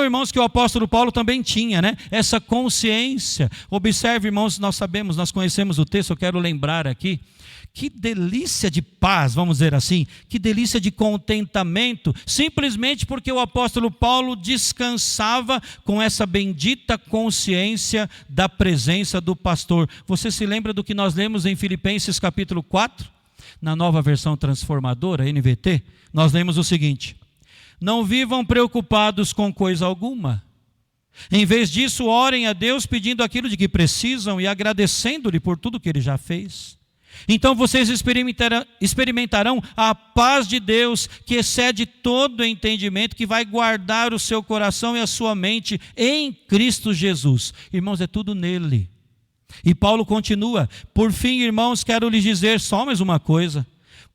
irmãos, que o apóstolo Paulo também tinha, né? Essa consciência. Observe, irmãos, nós conhecemos o texto, eu quero lembrar aqui. Que delícia de paz, vamos dizer assim, que delícia de contentamento, simplesmente porque o apóstolo Paulo descansava com essa bendita consciência da presença do pastor. Você se lembra do que nós lemos em Filipenses capítulo 4? Na nova versão transformadora, NVT, nós lemos o seguinte: não vivam preocupados com coisa alguma. Em vez disso, orem a Deus pedindo aquilo de que precisam e agradecendo-lhe por tudo que Ele já fez. Então vocês experimentarão a paz de Deus, que excede todo entendimento, que vai guardar o seu coração e a sua mente em Cristo Jesus. Irmãos, é tudo nele. E Paulo continua: por fim, irmãos, quero lhes dizer só mais uma coisa.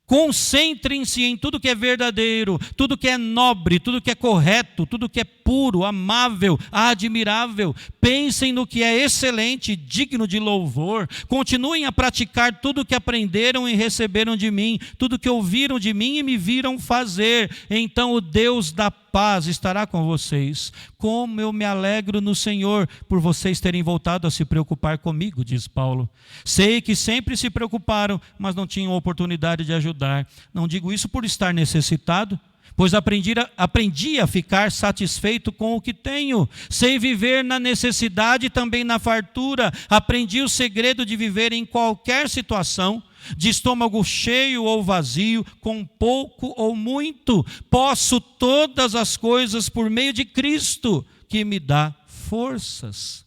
Concentrem-se em tudo que é verdadeiro, tudo que é nobre, tudo que é correto, tudo que é puro, amável, admirável. Pensem no que é excelente, digno de louvor. Continuem a praticar tudo o que aprenderam e receberam de mim, tudo que ouviram de mim e me viram fazer. Então o Deus da paz estará com vocês. Como eu me alegro no Senhor por vocês terem voltado a se preocupar comigo, diz Paulo. Sei que sempre se preocuparam, mas não tinham oportunidade de ajudar. Não digo isso por estar necessitado, pois aprendi a ficar satisfeito com o que tenho. Sei viver na necessidade e também na fartura. Aprendi o segredo de viver em qualquer situação, de estômago cheio ou vazio, com pouco ou muito. Posso todas as coisas por meio de Cristo, que me dá forças.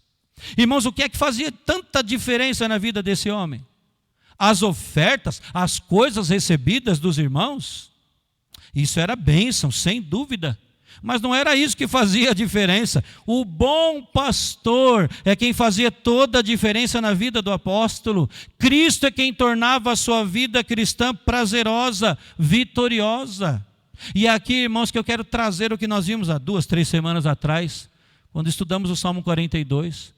Irmãos, o que é que fazia tanta diferença na vida desse homem? As ofertas, as coisas recebidas dos irmãos? Isso era bênção, sem dúvida. Mas não era isso que fazia a diferença. O bom pastor é quem fazia toda a diferença na vida do apóstolo. Cristo é quem tornava a sua vida cristã prazerosa, vitoriosa. E aqui, irmãos, que eu quero trazer o que nós vimos há 2, 3 semanas atrás, quando estudamos o Salmo 42.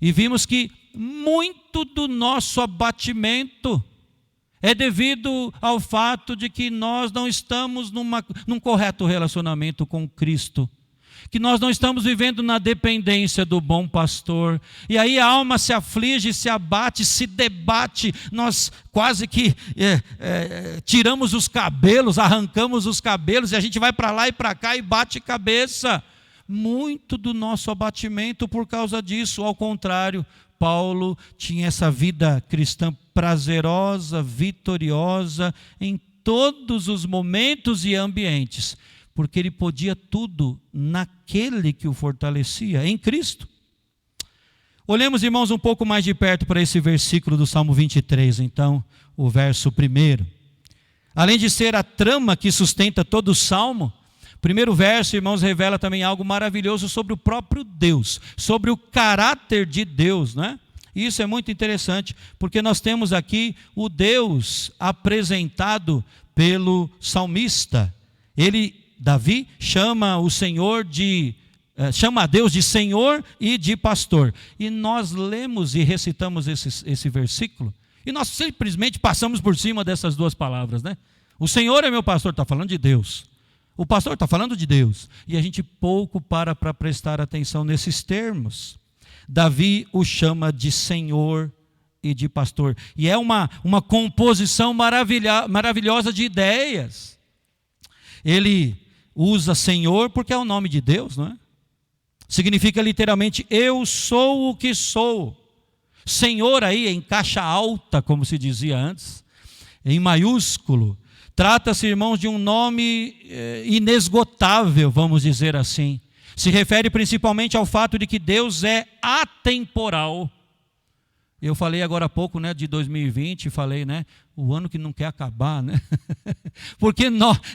E vimos que muito do nosso abatimento é devido ao fato de que nós não estamos num correto relacionamento com Cristo. que nós não estamos vivendo na dependência do bom pastor, e aí a alma se aflige, se abate, se debate, nós quase que tiramos os cabelos, arrancamos os cabelos, e a gente vai para lá e para cá e bate cabeça. Muito do nosso abatimento por causa disso. Ao contrário, Paulo tinha essa vida cristã prazerosa, vitoriosa, em todos os momentos e ambientes, porque ele podia tudo naquele que o fortalecia, em Cristo. Olhemos, irmãos, um pouco mais de perto para esse versículo do Salmo 23, então, o verso 1. Além de ser a trama que sustenta todo o Salmo, o primeiro verso, irmãos, revela também algo maravilhoso sobre o próprio Deus, sobre o caráter de Deus, né? Isso é muito interessante, porque nós temos aqui o Deus apresentado pelo salmista. Davi chama a Deus de Senhor e de pastor. E nós lemos e recitamos esse versículo, e nós simplesmente passamos por cima dessas duas palavras, né? O Senhor é meu pastor, está falando de Deus. O pastor está falando de Deus. E a gente pouco para prestar atenção nesses termos. Davi o chama de Senhor e de pastor. E é uma composição maravilhosa de ideias. Ele usa Senhor porque é o nome de Deus, não é? Significa literalmente, eu sou o que sou. Senhor aí em caixa alta, como se dizia antes, em maiúsculo. Trata-se, irmãos, de um nome inesgotável, vamos dizer assim. Se refere principalmente ao fato de que Deus é atemporal. Eu falei agora há pouco, né, de 2020, falei, né, o ano que não quer acabar, né? Porque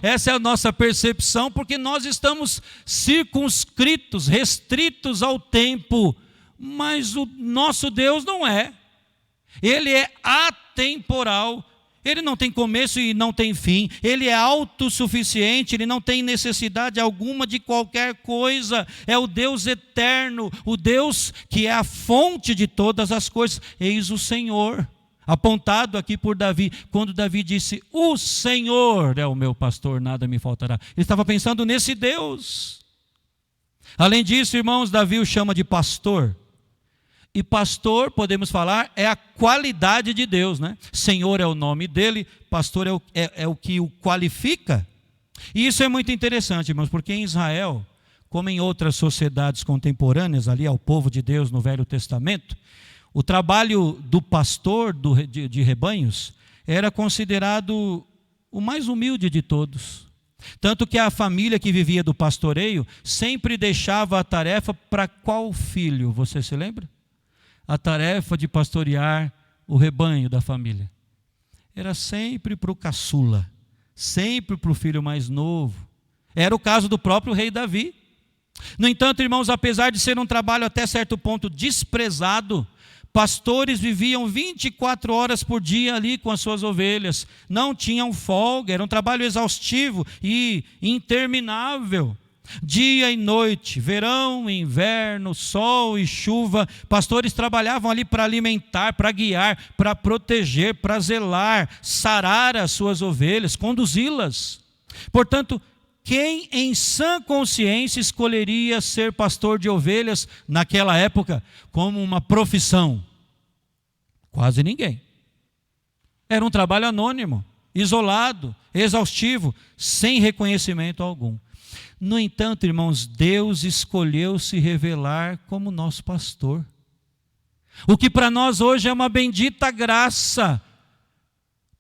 essa é a nossa percepção, porque nós estamos circunscritos, restritos ao tempo, mas o nosso Deus não é. Ele é atemporal. Ele não tem começo e não tem fim. Ele é autossuficiente, ele não tem necessidade alguma de qualquer coisa. É o Deus eterno, o Deus que é a fonte de todas as coisas. Eis o Senhor, apontado aqui por Davi, quando Davi disse, o Senhor é o meu pastor, nada me faltará. Ele estava pensando nesse Deus. Além disso, irmãos, Davi o chama de pastor. E pastor, podemos falar, é a qualidade de Deus, né? Senhor é o nome dele, pastor é o que o qualifica. E isso é muito interessante, irmãos, porque em Israel, como em outras sociedades contemporâneas, ali ao povo de Deus no Velho Testamento, o trabalho do pastor de rebanhos era considerado o mais humilde de todos. Tanto que a família que vivia do pastoreio sempre deixava a tarefa para qual filho? Você se lembra? A tarefa de pastorear o rebanho da família era sempre para o caçula, sempre para o filho mais novo. Era o caso do próprio rei Davi. No entanto, irmãos, apesar de ser um trabalho até certo ponto desprezado, pastores viviam 24 horas por dia ali com as suas ovelhas, não tinham folga, era um trabalho exaustivo e interminável. Dia e noite, verão e inverno, sol e chuva, pastores trabalhavam ali para alimentar, para guiar, para proteger, para zelar, sarar as suas ovelhas, conduzi-las. Portanto, quem em sã consciência escolheria ser pastor de ovelhas naquela época como uma profissão? Quase ninguém. Era um trabalho anônimo, isolado, exaustivo, sem reconhecimento algum. No entanto, irmãos, Deus escolheu se revelar como nosso pastor. O que para nós hoje é uma bendita graça.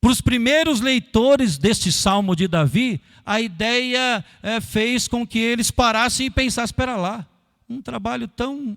Para os primeiros leitores deste Salmo de Davi, a ideia fez com que eles parassem e pensassem, espera lá, um trabalho tão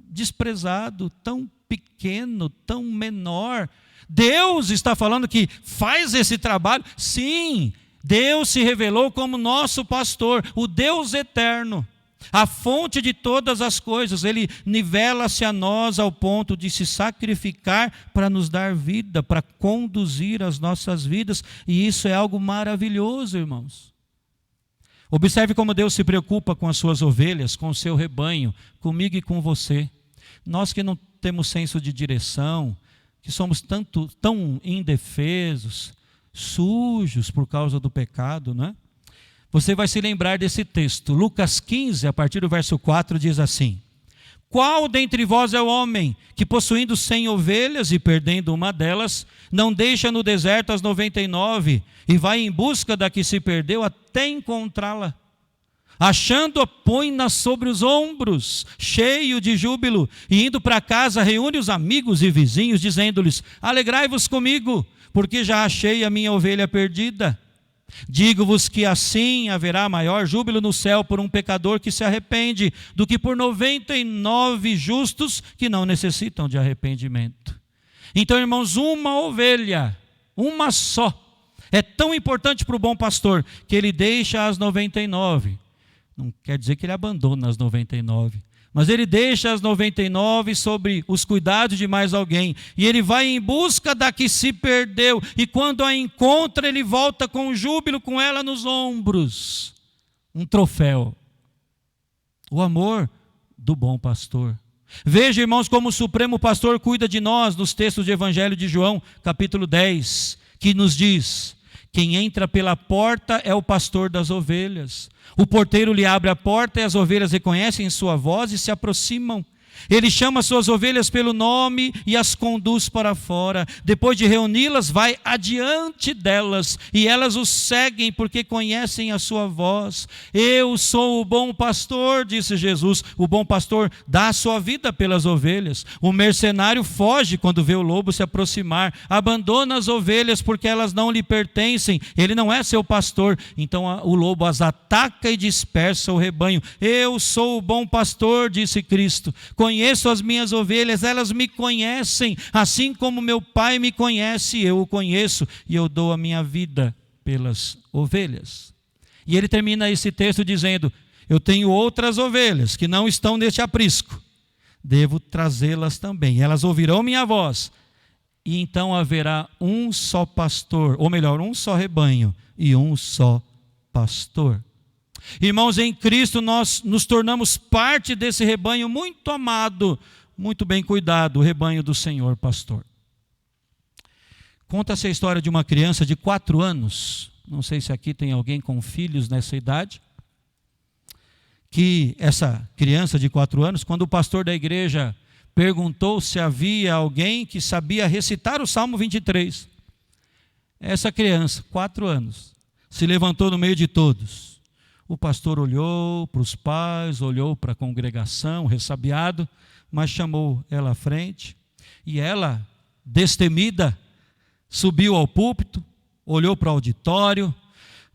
desprezado, tão pequeno, tão menor. Deus está falando que faz esse trabalho? Sim, Deus se revelou como nosso pastor, o Deus eterno, a fonte de todas as coisas. Ele nivela-se a nós ao ponto de se sacrificar para nos dar vida, para conduzir as nossas vidas, e isso é algo maravilhoso, irmãos. Observe como Deus se preocupa com as suas ovelhas, com o seu rebanho, comigo e com você. Nós que não temos senso de direção, que somos tão indefesos, sujos por causa do pecado, não é? você vai se lembrar desse texto. Lucas 15, a partir do verso 4, diz assim: qual dentre vós é o homem que, possuindo 100 ovelhas e perdendo uma delas, não deixa no deserto as 99 e vai em busca da que se perdeu até encontrá-la? Achando-a, põe-na sobre os ombros, cheio de júbilo, e indo para casa reúne os amigos e vizinhos, dizendo-lhes: alegrai-vos comigo, porque já achei a minha ovelha perdida. Digo-vos que assim haverá maior júbilo no céu por um pecador que se arrepende, do que por 99 justos que não necessitam de arrependimento. Então, irmãos, uma ovelha, uma só, é tão importante para o bom pastor, que ele deixa as 99. Não quer dizer que ele abandona as 99, mas ele deixa as 99 sobre os cuidados de mais alguém, e ele vai em busca da que se perdeu, e quando a encontra, ele volta com júbilo, com ela nos ombros. Um troféu. O amor do bom pastor. Veja, irmãos, como o supremo pastor cuida de nós, nos textos do Evangelho de João, capítulo 10, que nos diz: quem entra pela porta é o pastor das ovelhas. O porteiro lhe abre a porta e as ovelhas reconhecem sua voz e se aproximam. Ele chama suas ovelhas pelo nome e as conduz para fora. Depois de reuni-las, vai adiante delas, e elas o seguem porque conhecem a sua voz. Eu sou o bom pastor, disse Jesus. O bom pastor dá a sua vida pelas ovelhas. O mercenário foge quando vê o lobo se aproximar, abandona as ovelhas porque elas não lhe pertencem. Ele não é seu pastor, então o lobo as ataca e dispersa o rebanho. Eu sou o bom pastor, disse Cristo. Conheço as minhas ovelhas, elas me conhecem, assim como meu Pai me conhece, eu o conheço, e eu dou a minha vida pelas ovelhas. E ele termina esse texto dizendo: eu tenho outras ovelhas que não estão neste aprisco, devo trazê-las também, elas ouvirão minha voz, e então haverá um só pastor, ou melhor, um só rebanho e um só pastor. Irmãos, em Cristo nós nos tornamos parte desse rebanho muito amado, muito bem cuidado, o rebanho do Senhor pastor. Conta-se a história de uma criança de 4 anos, não sei se aqui tem alguém com filhos nessa idade, que essa criança de 4 anos, quando o pastor da igreja perguntou se havia alguém que sabia recitar o Salmo 23, essa criança, 4 anos, se levantou no meio de todos. O pastor olhou para os pais, olhou para a congregação, ressabiado, mas chamou ela à frente, e ela, destemida, subiu ao púlpito, olhou para o auditório,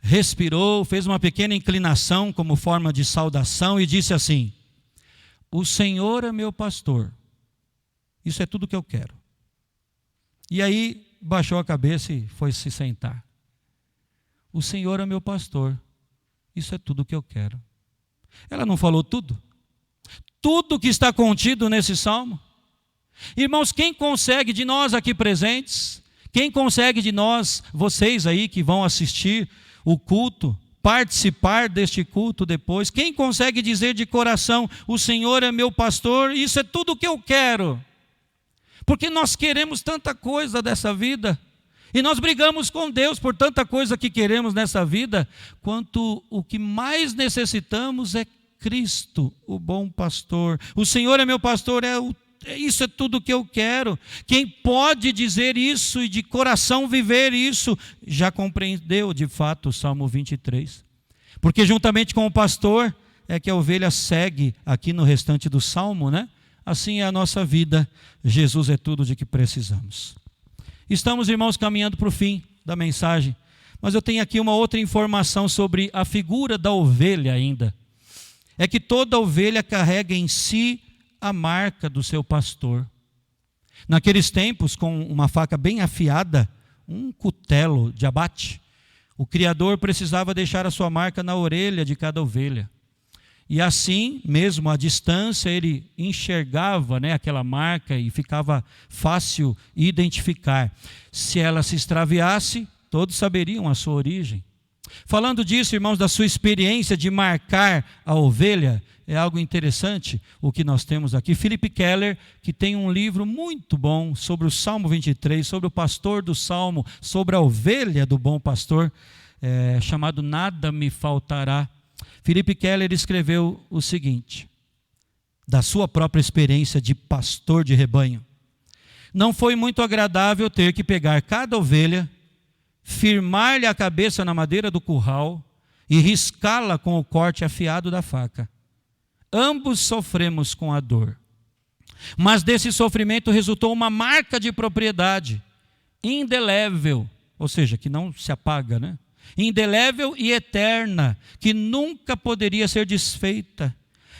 respirou, fez uma pequena inclinação como forma de saudação e disse assim: o Senhor é meu pastor, isso é tudo que eu quero. E aí baixou a cabeça e foi se sentar. O Senhor é meu pastor, isso é tudo que eu quero. Ela não falou tudo? Tudo que está contido nesse salmo? Irmãos, quem consegue de nós aqui presentes, quem consegue de nós, vocês aí que vão assistir o culto, participar deste culto depois, quem consegue dizer de coração: o Senhor é meu pastor, isso é tudo que eu quero? Porque nós queremos tanta coisa dessa vida, e nós brigamos com Deus por tanta coisa que queremos nessa vida, quanto o que mais necessitamos é Cristo, o bom pastor. O Senhor é meu pastor, isso é tudo que eu quero. Quem pode dizer isso e de coração viver isso, já compreendeu de fato o Salmo 23. Porque juntamente com o pastor é que a ovelha segue aqui no restante do Salmo, né? Assim é a nossa vida. Jesus é tudo de que precisamos. Estamos, irmãos, caminhando para o fim da mensagem, mas eu tenho aqui uma outra informação sobre a figura da ovelha ainda. É que toda ovelha carrega em si a marca do seu pastor. Naqueles tempos, com uma faca bem afiada, um cutelo de abate, o criador precisava deixar a sua marca na orelha de cada ovelha. E assim, mesmo à distância, ele enxergava, né, aquela marca e ficava fácil identificar. Se ela se extraviasse, todos saberiam a sua origem. Falando disso, irmãos, da sua experiência de marcar a ovelha, é algo interessante o que nós temos aqui. Philip Keller, que tem um livro muito bom sobre o Salmo 23, sobre o pastor do Salmo, sobre a ovelha do bom pastor. chamado Nada Me Faltará. Philip Keller escreveu o seguinte, da sua própria experiência de pastor de rebanho: não foi muito agradável ter que pegar cada ovelha, firmar-lhe a cabeça na madeira do curral e riscá-la com o corte afiado da faca. Ambos sofremos com a dor. Mas desse sofrimento resultou uma marca de propriedade, indelével, ou seja, que não se apaga, né? Indelével e eterna, que nunca poderia ser desfeita.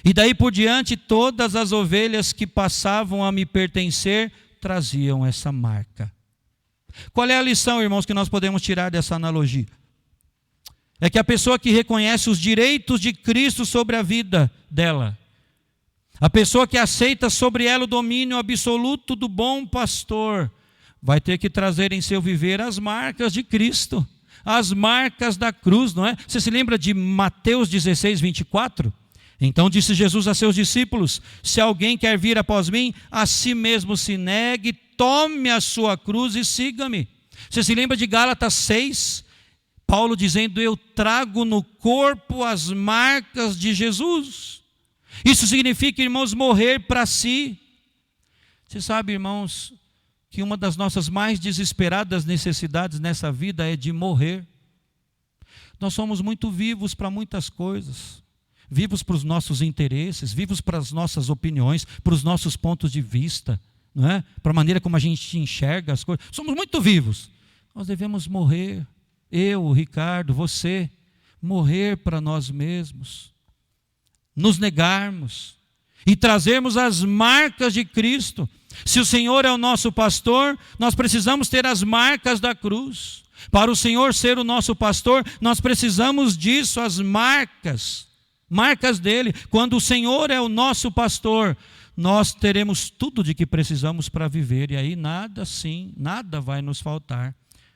E daí por diante, todas as ovelhas que passavam a me pertencer traziam essa marca. Qual é a lição, irmãos, que nós podemos tirar dessa analogia? É que a pessoa que reconhece os direitos de Cristo sobre a vida dela, a pessoa que aceita sobre ela o domínio absoluto do bom pastor, vai ter que trazer em seu viver as marcas de Cristo, as marcas da cruz, não é? Você se lembra de Mateus 16, 24? Então disse Jesus a seus discípulos: se alguém quer vir após mim, a si mesmo se negue, tome a sua cruz e siga-me. Você se lembra de Gálatas 6? Paulo dizendo: eu trago no corpo as marcas de Jesus. Isso significa, irmãos, morrer para si. Você sabe, irmãos, que uma das nossas mais desesperadas necessidades nessa vida é de morrer. Nós somos muito vivos para muitas coisas. Vivos para os nossos interesses, vivos para as nossas opiniões, para os nossos pontos de vista, não é? Para a maneira como a gente enxerga as coisas. Somos muito vivos. Nós devemos morrer. Eu, o Ricardo, você, morrer para nós mesmos. Nos negarmos e trazermos as marcas de Cristo. Se o Senhor é o nosso pastor, nós precisamos ter as marcas da cruz. Para o Senhor ser o nosso pastor, nós precisamos disso, as marcas dele. Quando o Senhor é o nosso pastor, nós teremos tudo de que precisamos para viver, e aí nada vai nos faltar.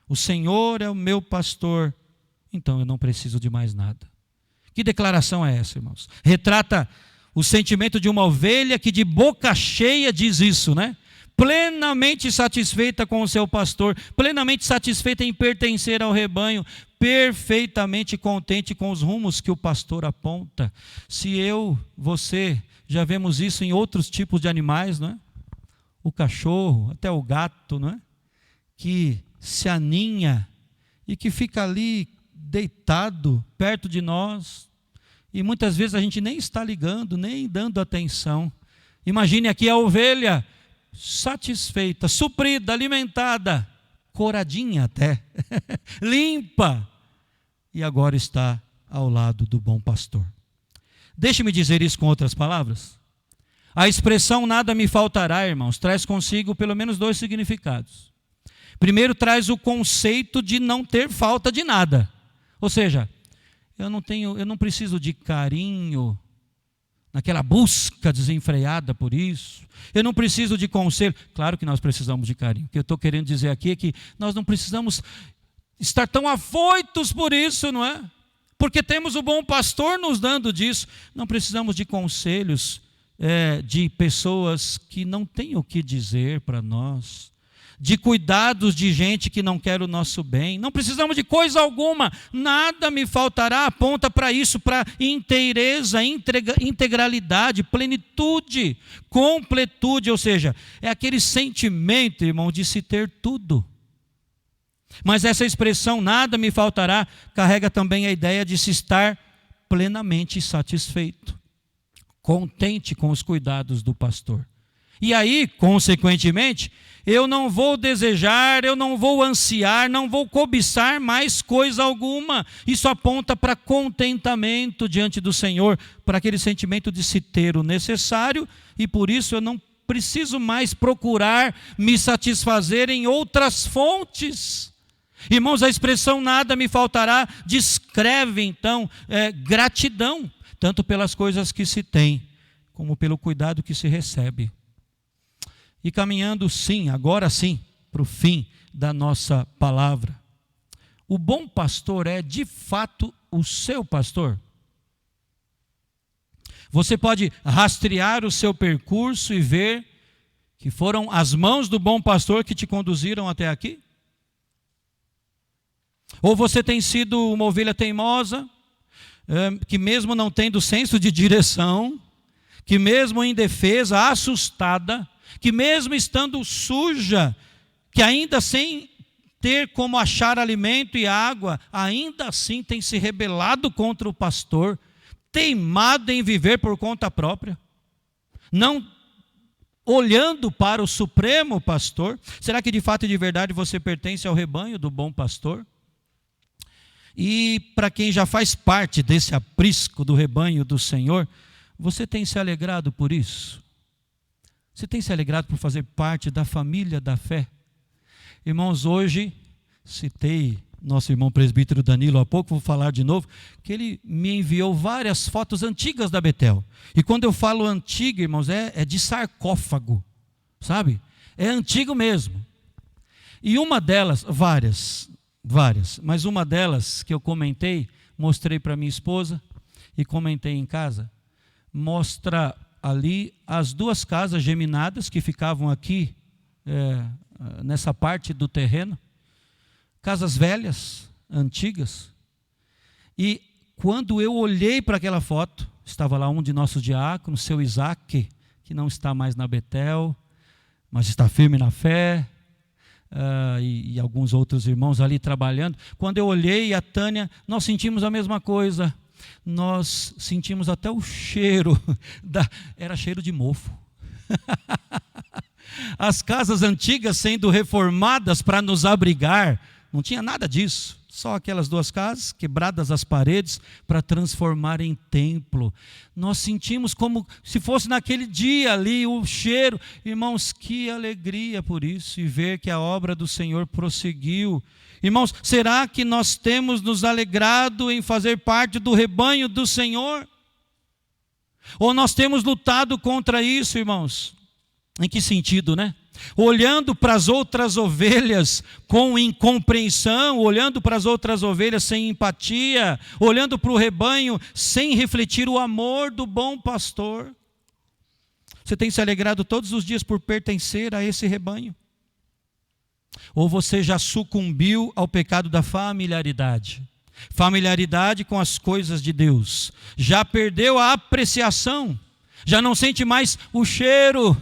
O Senhor é o meu pastor, então eu não preciso de mais nada. Que declaração é essa, irmãos? Retrata o sentimento de uma ovelha que de boca cheia diz isso, né? Plenamente satisfeita com o seu pastor, plenamente satisfeita em pertencer ao rebanho, perfeitamente contente com os rumos que o pastor aponta. Se você, já vemos isso em outros tipos de animais, não é? O cachorro, até o gato, não é? Que se aninha e que fica ali deitado perto de nós, e muitas vezes a gente nem está ligando, nem dando atenção. Imagine aqui a ovelha satisfeita, suprida, alimentada, coradinha até, limpa, e agora está ao lado do bom pastor. Deixe-me dizer isso com outras palavras. A expressão nada me faltará, irmãos, traz consigo pelo menos 2 significados. Primeiro, traz o conceito de não ter falta de nada. Ou seja, eu não preciso de carinho, naquela busca desenfreada por isso. Eu não preciso de conselho. Claro que nós precisamos de carinho. O que eu estou querendo dizer aqui é que nós não precisamos estar tão afoitos por isso, não é? Porque temos o bom pastor nos dando disso. Não precisamos de conselhos de pessoas que não têm o que dizer para nós, de cuidados de gente que não quer o nosso bem. Não precisamos de coisa alguma. Nada me faltará. Aponta para isso, para inteireza, integralidade, plenitude, completude. Ou seja, é aquele sentimento, irmão, de se ter tudo. Mas essa expressão, nada me faltará, carrega também a ideia de se estar plenamente satisfeito, contente com os cuidados do pastor. E aí, consequentemente, eu não vou desejar, eu não vou ansiar, não vou cobiçar mais coisa alguma. Isso aponta para contentamento diante do Senhor, para aquele sentimento de se ter o necessário, e por isso eu não preciso mais procurar me satisfazer em outras fontes. Irmãos, a expressão nada me faltará descreve então gratidão, tanto pelas coisas que se tem, como pelo cuidado que se recebe. E caminhando agora sim, para o fim da nossa palavra. O bom pastor é de fato o seu pastor? Você pode rastrear o seu percurso e ver que foram as mãos do bom pastor que te conduziram até aqui? Ou você tem sido uma ovelha teimosa, que mesmo não tendo senso de direção, que mesmo indefesa, assustada, que mesmo estando suja, que ainda sem ter como achar alimento e água, ainda assim tem se rebelado contra o pastor, teimado em viver por conta própria, não olhando para o supremo pastor. Será que de fato e de verdade você pertence ao rebanho do bom pastor? E para quem já faz parte desse aprisco do rebanho do Senhor, você tem se alegrado por isso? Você tem se alegrado por fazer parte da família da fé? Irmãos, hoje, citei nosso irmão presbítero Danilo há pouco, vou falar de novo, que ele me enviou várias fotos antigas da Betel. E quando eu falo antiga, irmãos, é de sarcófago, sabe? É antigo mesmo. E uma delas, várias, mas uma delas que eu comentei, mostrei para minha esposa e comentei em casa, mostra ali as duas casas geminadas que ficavam aqui, nessa parte do terreno, casas velhas, antigas. E quando eu olhei para aquela foto, estava lá um de nossos diáconos, seu Isaac, que não está mais na Betel, mas está firme na fé, e alguns outros irmãos ali trabalhando. Quando eu olhei, a Tânia, nós sentimos a mesma coisa. Nós sentimos até o cheiro, era cheiro de mofo. As casas antigas sendo reformadas para nos abrigar, não tinha nada disso, só aquelas duas casas, quebradas as paredes, para transformar em templo. Nós sentimos como se fosse naquele dia ali, o cheiro. Irmãos, que alegria por isso, e ver que a obra do Senhor prosseguiu. Irmãos, será que nós temos nos alegrado em fazer parte do rebanho do Senhor? Ou nós temos lutado contra isso, irmãos? Em que sentido, né? Olhando para as outras ovelhas com incompreensão, olhando para as outras ovelhas sem empatia, olhando para o rebanho sem refletir o amor do bom pastor. Você tem se alegrado todos os dias por pertencer a esse rebanho? Ou você já sucumbiu ao pecado da familiaridade? Familiaridade com as coisas de Deus. Já perdeu a apreciação. Já não sente mais o cheiro,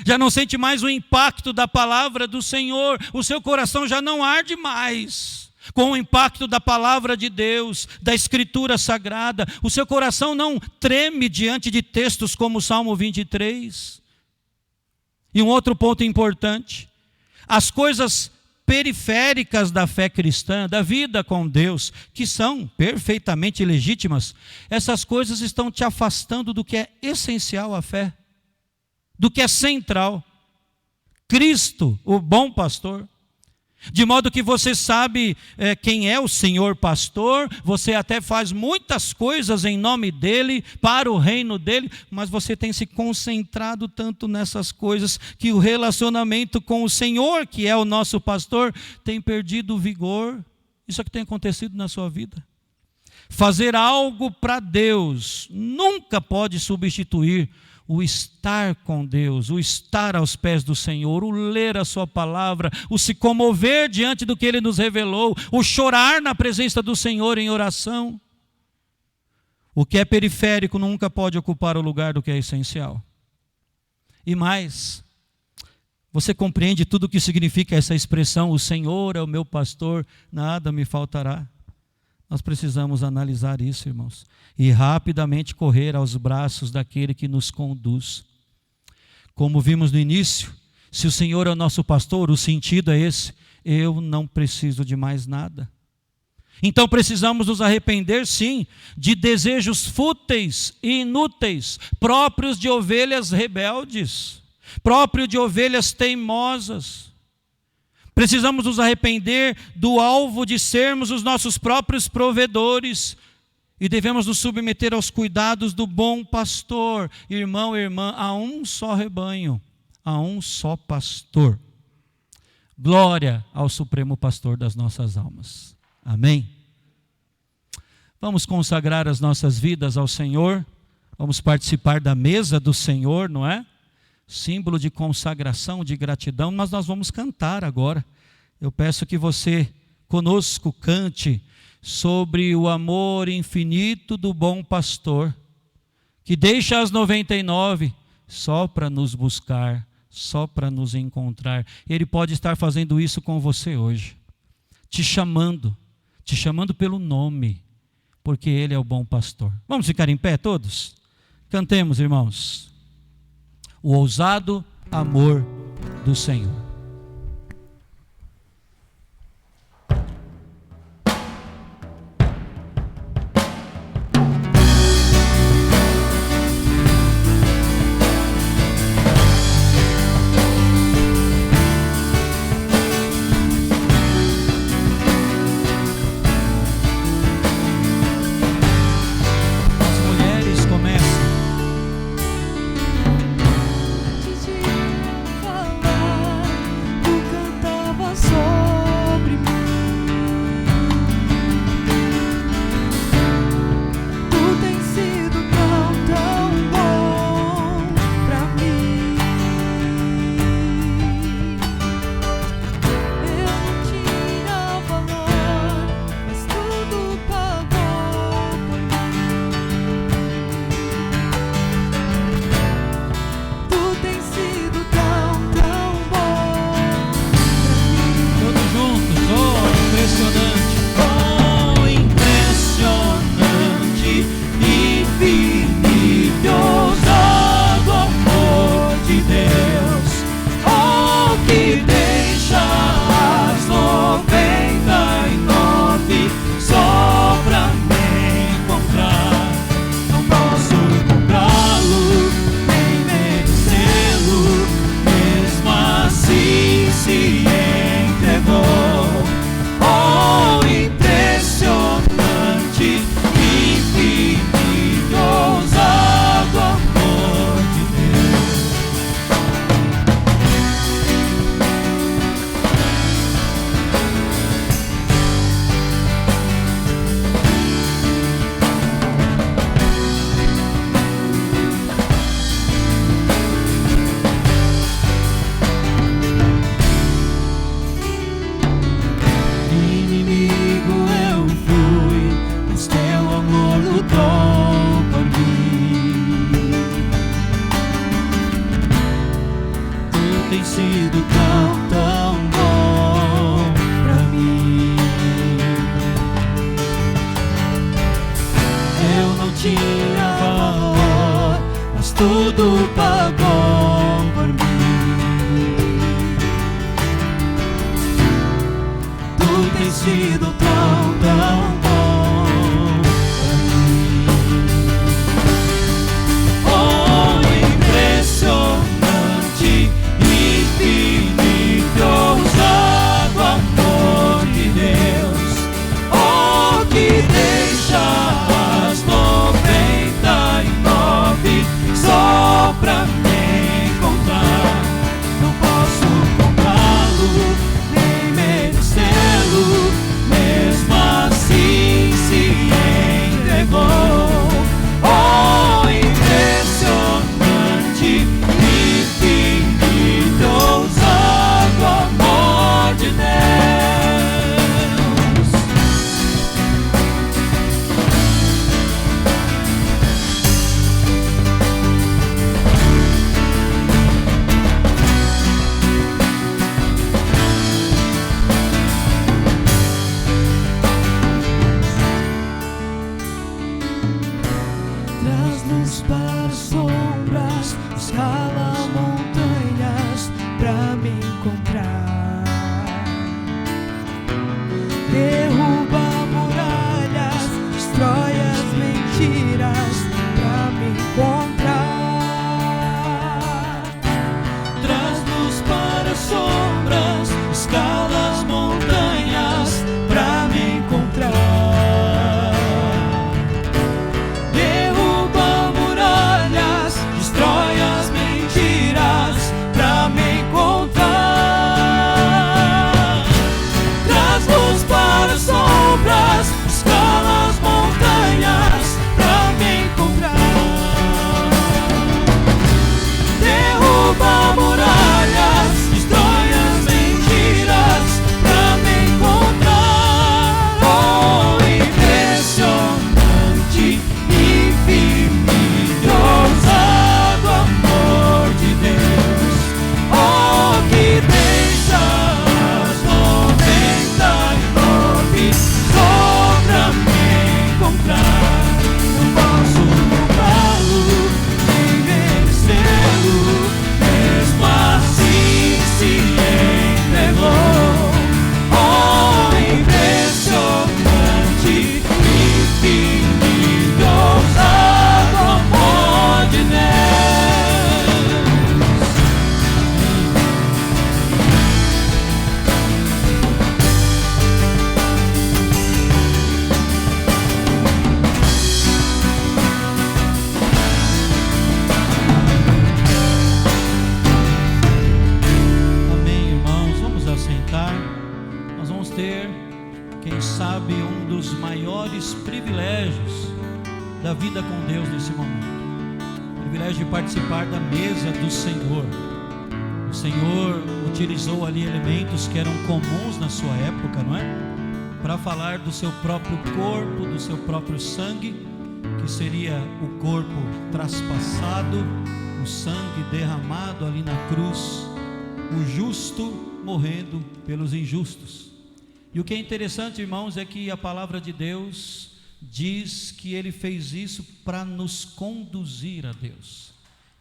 já não sente mais o impacto da palavra do Senhor, o seu coração já não arde mais com o impacto da palavra de Deus, da Escritura Sagrada, o seu coração não treme diante de textos como o Salmo 23. E um outro ponto importante, as coisas periféricas da fé cristã, da vida com Deus, que são perfeitamente legítimas, essas coisas estão te afastando do que é essencial à fé, do que é central. Cristo, o bom pastor. De modo que você sabe quem é o Senhor pastor, você até faz muitas coisas em nome dele, para o reino dele, mas você tem se concentrado tanto nessas coisas, que o relacionamento com o Senhor, que é o nosso pastor, tem perdido o vigor. Isso é o que tem acontecido na sua vida. Fazer algo para Deus nunca pode substituir o estar com Deus, o estar aos pés do Senhor, o ler a sua palavra, o se comover diante do que Ele nos revelou, o chorar na presença do Senhor em oração. O que é periférico nunca pode ocupar o lugar do que é essencial. E mais, você compreende tudo o que significa essa expressão, o Senhor é o meu pastor, nada me faltará. Nós precisamos analisar isso, irmãos, e rapidamente correr aos braços daquele que nos conduz. Como vimos no início, se o Senhor é o nosso pastor, o sentido é esse: eu não preciso de mais nada. Então precisamos nos arrepender, sim, de desejos fúteis e inúteis, próprios de ovelhas rebeldes, próprio de ovelhas teimosas. Precisamos nos arrepender do alvo de sermos os nossos próprios provedores e devemos nos submeter aos cuidados do bom pastor. Irmão e irmã, há um só rebanho, há um só pastor. Glória ao supremo pastor das nossas almas. Amém? Vamos consagrar as nossas vidas ao Senhor, vamos participar da mesa do Senhor, não é? Símbolo de consagração, de gratidão, mas nós vamos cantar agora. Eu peço que você conosco cante sobre o amor infinito do bom pastor, que deixa as 99 só para nos buscar, só para nos encontrar. Ele pode estar fazendo isso com você hoje, te chamando pelo nome, porque Ele é o bom pastor. Vamos ficar em pé todos? Cantemos, irmãos. O ousado amor do Senhor. Tudo pagou por mim. Tu tens sido tão, tão bom pra mim. Oh, impressionante, infinito, ousado amor de Deus. Oh, que deixa as 99 só pra me encontrar. Não posso comprá-lo, nem merecê-lo, vida com Deus nesse momento. Privilégio de participar da mesa do Senhor. O Senhor utilizou ali elementos que eram comuns na sua época, não é? Para falar do seu próprio corpo, do seu próprio sangue, que seria o corpo traspassado, o sangue derramado ali na cruz, o justo morrendo pelos injustos. E o que é interessante, irmãos, é que a palavra de Deus diz que Ele fez isso para nos conduzir a Deus.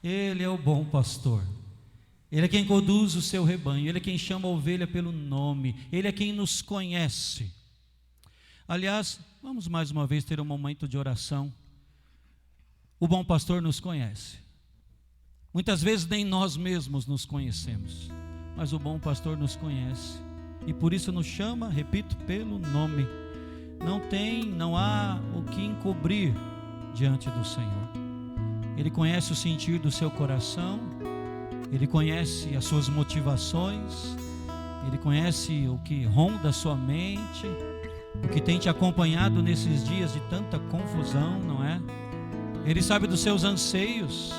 Ele é o bom pastor. Ele é quem conduz o seu rebanho. Ele é quem chama a ovelha pelo nome. Ele é quem nos conhece. Aliás, vamos mais uma vez ter um momento de oração. O bom pastor nos conhece. Muitas vezes nem nós mesmos nos conhecemos, mas o bom pastor nos conhece e por isso nos chama, repito, pelo nome. Não há o que encobrir diante do Senhor. Ele conhece o sentir do seu coração, Ele conhece as suas motivações, Ele conhece o que ronda a sua mente, o que tem te acompanhado nesses dias de tanta confusão, não é? Ele sabe dos seus anseios,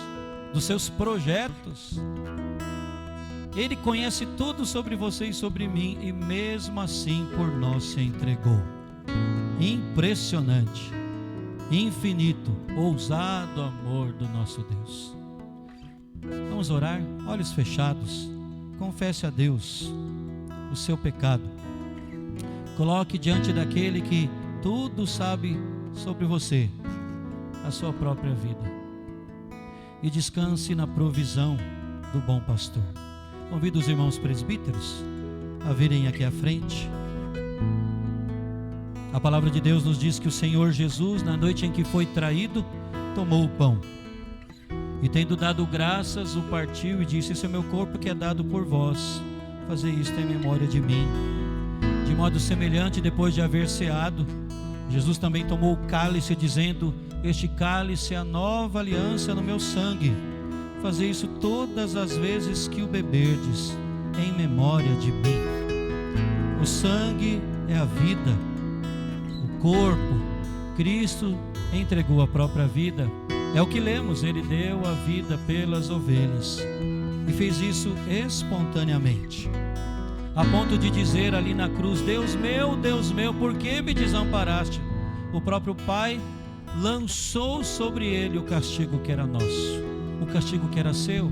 dos seus projetos. Ele conhece tudo sobre você e sobre mim, e mesmo assim por nós se entregou. Impressionante, infinito, ousado amor do nosso Deus. Vamos orar, olhos fechados. Confesse a Deus o seu pecado. Coloque diante daquele que tudo sabe sobre você, a sua própria vida, e descanse na provisão do bom pastor. Convido os irmãos presbíteros a virem aqui à frente. A palavra de Deus nos diz que o Senhor Jesus, na noite em que foi traído, tomou o pão e, tendo dado graças, o partiu e disse: esse é o meu corpo que é dado por vós, fazei isto em memória de mim. De modo semelhante, depois de haver ceado, Jesus também tomou o cálice, dizendo: este cálice é a nova aliança no meu sangue, fazei isso todas as vezes que o beberdes, em memória de mim. O sangue é a vida, o corpo, Cristo entregou a própria vida, é o que lemos, Ele deu a vida pelas ovelhas, e fez isso espontaneamente, a ponto de dizer ali na cruz: Deus meu, por que me desamparaste? O próprio Pai lançou sobre Ele o castigo que era nosso, o castigo que era seu.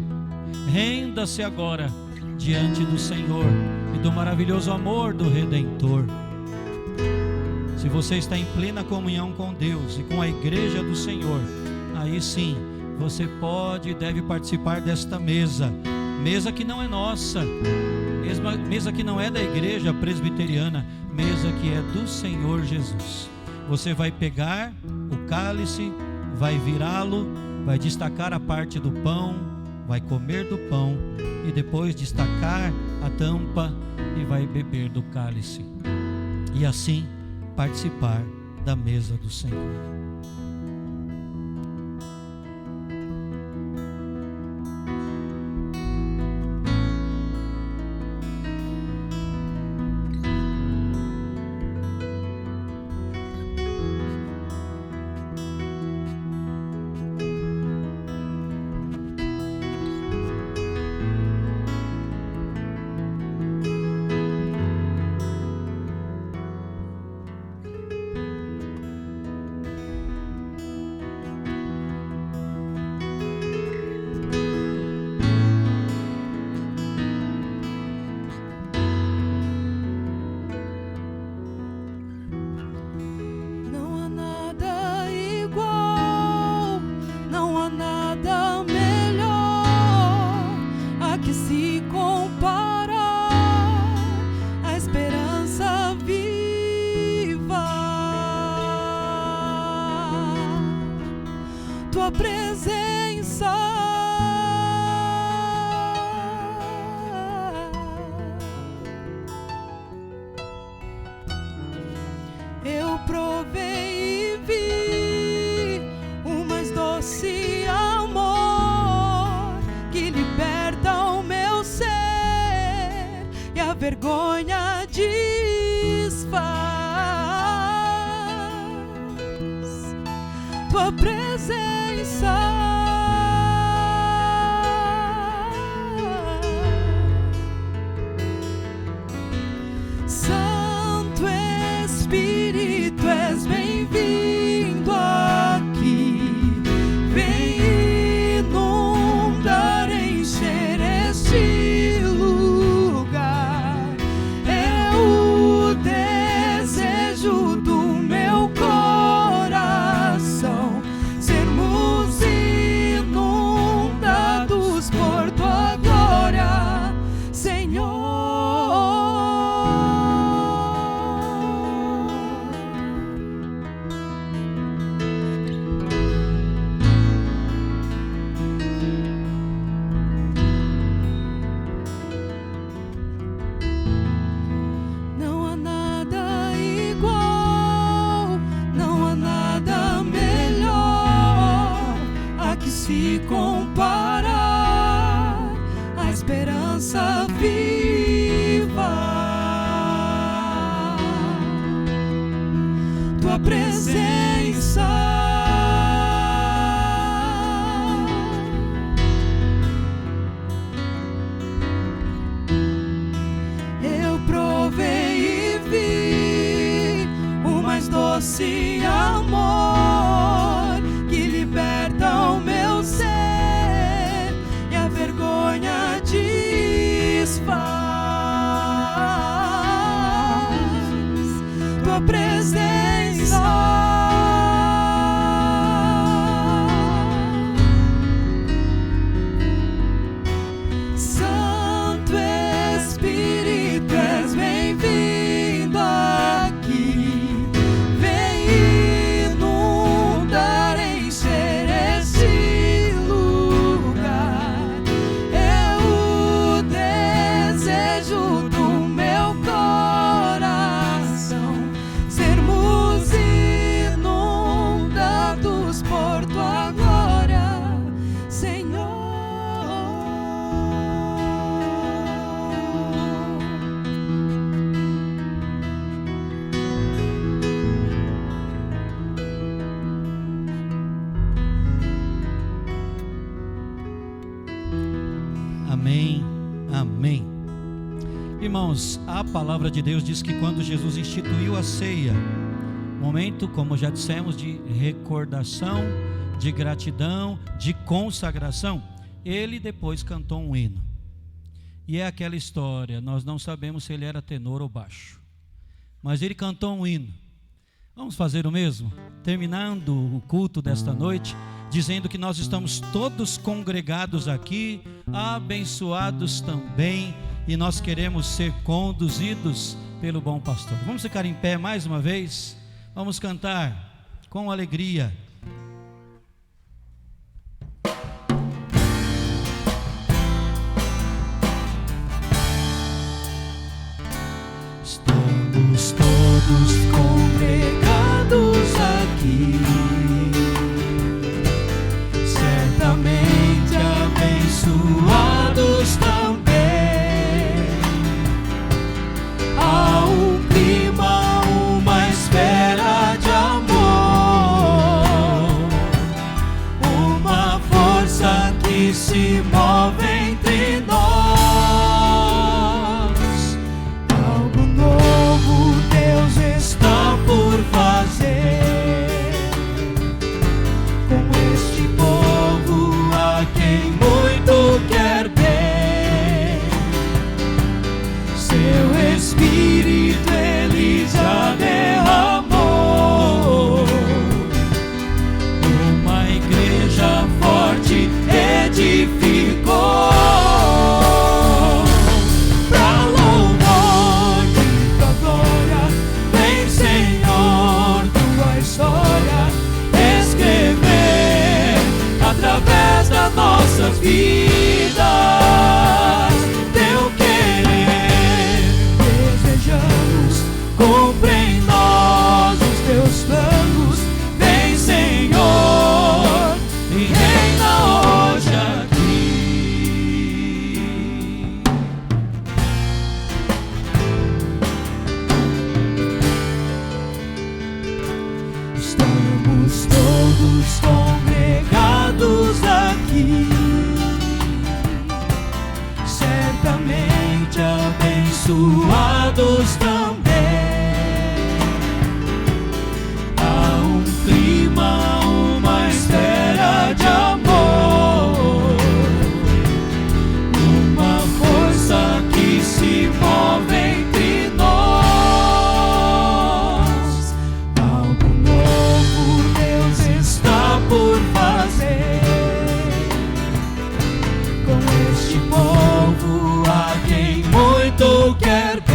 Renda-se agora diante do Senhor e do maravilhoso amor do Redentor. Se você está em plena comunhão com Deus e com a igreja do Senhor, aí sim, você pode e deve participar desta mesa que não é nossa, mesa que não é da igreja presbiteriana, mesa que é do Senhor Jesus. Você vai pegar o cálice, vai virá-lo, vai destacar a parte do pão, vai comer do pão e depois destacar a tampa e vai beber do cálice, e assim participar da mesa do Senhor. tua presença. Eu provei e vi o mais doce amor que liberta o meu ser e a vergonha desfaz. Tua presença comparar a esperança viva, tua presença. Eu provei e vi o mais doce amor que liberta o meu ser e a vergonha desfaz. Tua presença. Santo Espírito, és bem-vindo aqui. Vem inundar, encher esse lugar. É o desejo do meu coração, sermos inundados por tua glória, Senhor. Amém, amém. Irmãos, a palavra de Deus diz que quando Jesus instituiu a ceia, momento, como já dissemos, de recordação, de gratidão, de consagração, ele depois cantou um hino. E é aquela história, nós não sabemos se ele era tenor ou baixo, mas ele cantou um hino. Vamos fazer o mesmo? Terminando o culto desta noite, dizendo que nós estamos todos congregados aqui, abençoados também, e nós queremos ser conduzidos pelo bom pastor. Vamos ficar em pé mais uma vez? Vamos cantar com alegria. Estamos todos congregados aqui, certamente abençoados também. Há um clima, uma esfera de amor, uma força que se move entre nós. Algo novo Deus está por fazer com este povo a quem muito quer bem. Seu Espírito Ele já derramou, uma igreja forte edificou. Pra louvor de tua glória, vem Senhor, tua história escrever através das nossas vidas. Teu querer desejamos, cumpre em nós os teus planos. Vem Senhor e reina hoje aqui. Estamos todos congregados aqui, certamente abençoados também. Há um clima, uma esfera de amor, uma força que se move entre nós. Algo novo Deus está por fazer com este povo a quem muito quer bem.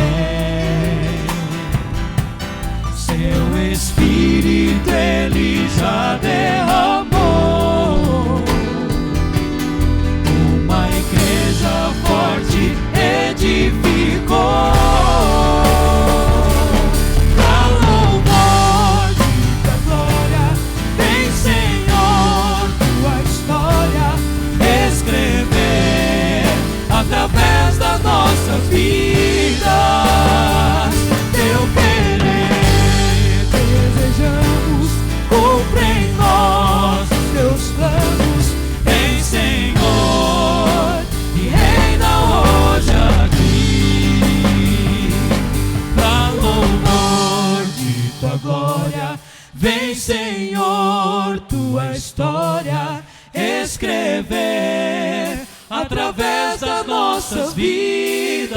escrever através das nossas vidas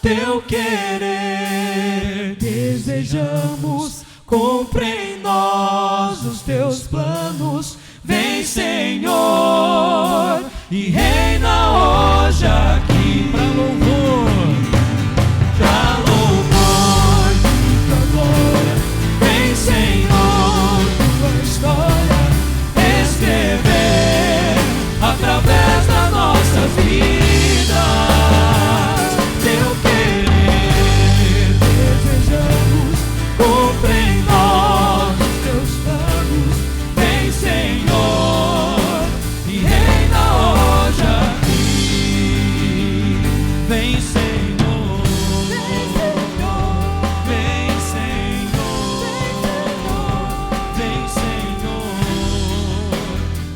teu querer. Desejamos, cumpre em nós os teus planos. Vem, Senhor, e reina hoje aqui. Pra louvor, Pra louvor e pra glória. Vem, Senhor, tua história escrever através das nossas vidas teu querer. Desejamos, cumpre em nós os teus planos. Vem, Senhor, e reina hoje aqui. vem Senhor, Vem, Senhor, vem Senhor, vem Senhor,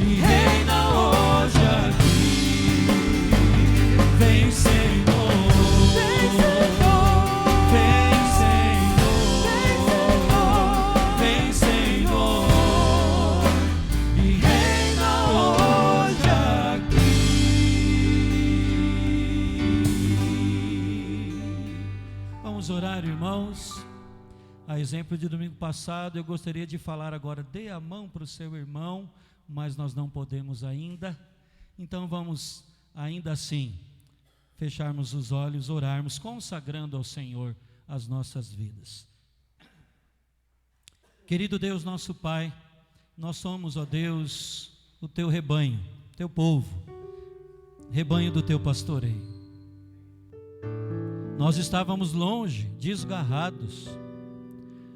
e reina hoje aqui. vem Senhor, Vem, Senhor, vem Senhor, vem, vem Senhor, e reina hoje aqui. Vamos orar, irmãos. A exemplo de domingo passado, eu gostaria de falar agora: dê a mão para o seu irmão, mas nós não podemos ainda. Então vamos, ainda assim, fecharmos os olhos, orarmos, consagrando ao Senhor as nossas vidas. Querido Deus, nosso Pai, nós somos, ó Deus, o teu rebanho, teu povo, rebanho do teu pastoreio. Nós estávamos longe, desgarrados,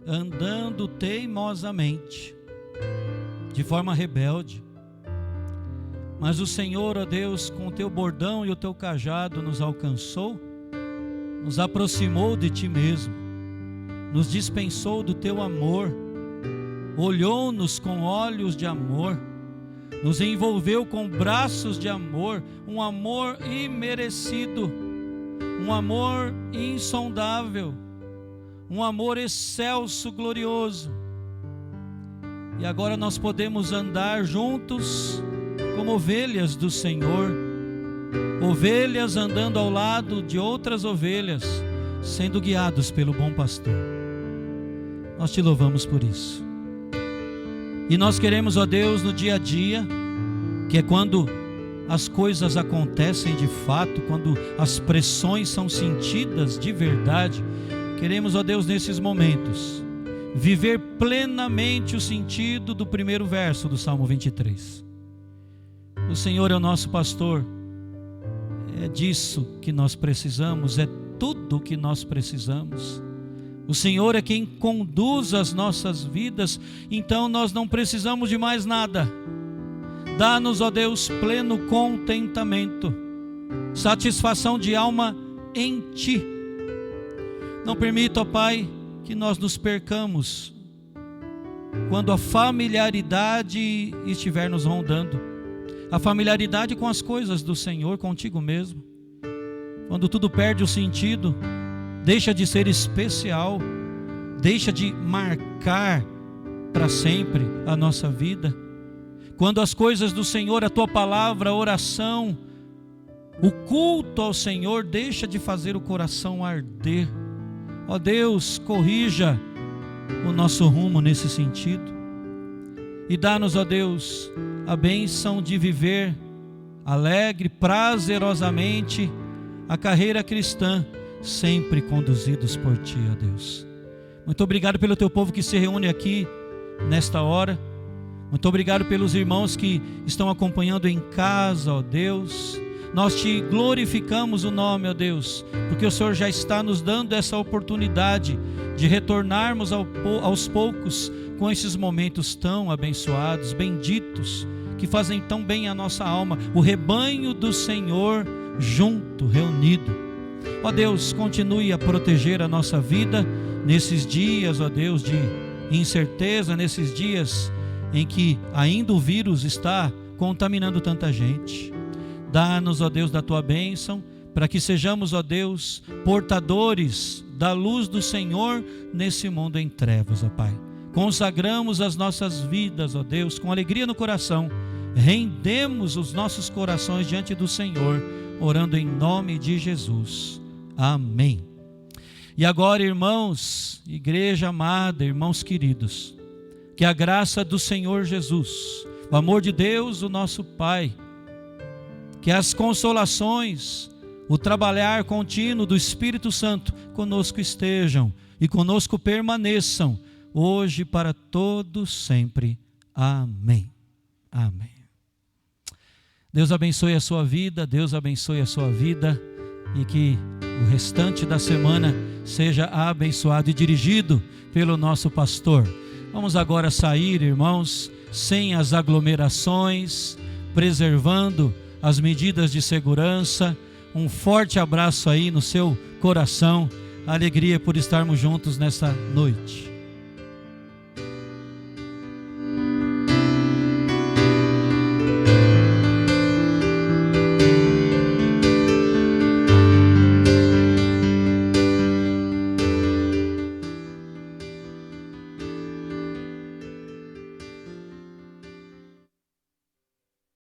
andando teimosamente, de forma rebelde. Mas o Senhor, ó Deus, com o teu bordão e o teu cajado nos alcançou, nos aproximou de ti mesmo, nos dispensou do teu amor, olhou-nos com olhos de amor, nos envolveu com braços de amor, um amor imerecido, um amor insondável, um amor excelso, glorioso. E agora nós podemos andar juntos como ovelhas do Senhor, ovelhas andando ao lado de outras ovelhas, sendo guiados pelo bom pastor. Nós te louvamos por isso. E nós queremos, ó Deus, no dia a dia, que é quando as coisas acontecem de fato, quando as pressões são sentidas de verdade, queremos, ó Deus, nesses momentos, viver plenamente o sentido do primeiro verso do Salmo 23. O Senhor é o nosso pastor, é disso que nós precisamos, é tudo o que nós precisamos. O Senhor é quem conduz as nossas vidas, então nós não precisamos de mais nada. Dá-nos, ó Deus, pleno contentamento, satisfação de alma em Ti. Não permita, ó Pai, que nós nos percamos quando a familiaridade estiver nos rondando, a familiaridade com as coisas do Senhor, contigo mesmo. Quando tudo perde o sentido, deixa de ser especial, deixa de marcar para sempre a nossa vida. Quando as coisas do Senhor, a Tua palavra, a oração, o culto ao Senhor deixa de fazer o coração arder. Ó Deus, corrija o nosso rumo nesse sentido. E dá-nos, ó Deus, a bênção de viver alegre, prazerosamente a carreira cristã, sempre conduzidos por Ti, ó Deus. Muito obrigado pelo Teu povo que se reúne aqui nesta hora. Muito obrigado pelos irmãos que estão acompanhando em casa, ó Deus. Nós Te glorificamos o nome, ó Deus, porque o Senhor já está nos dando essa oportunidade de retornarmos aos poucos com esses momentos tão abençoados, benditos, que fazem tão bem à nossa alma, o rebanho do Senhor junto, reunido. Ó Deus, continue a proteger a nossa vida nesses dias, ó Deus, de incerteza, nesses dias em que ainda o vírus está contaminando tanta gente. Dá-nos, ó Deus, da Tua bênção, para que sejamos, ó Deus, portadores da luz do Senhor nesse mundo em trevas, ó Pai. Consagramos as nossas vidas, ó Deus, com alegria no coração, rendemos os nossos corações diante do Senhor, orando em nome de Jesus. Amém. E agora, irmãos, igreja amada, irmãos queridos, que a graça do Senhor Jesus, o amor de Deus, o nosso Pai, que as consolações, o trabalhar contínuo do Espírito Santo conosco estejam e conosco permaneçam, hoje e para todos sempre. Amém. Amém. Deus abençoe a sua vida, Deus abençoe a sua vida, e que o restante da semana seja abençoado e dirigido pelo nosso pastor. Vamos agora sair, irmãos, sem as aglomerações, preservando as medidas de segurança. Um forte abraço aí no seu coração, alegria por estarmos juntos nessa noite.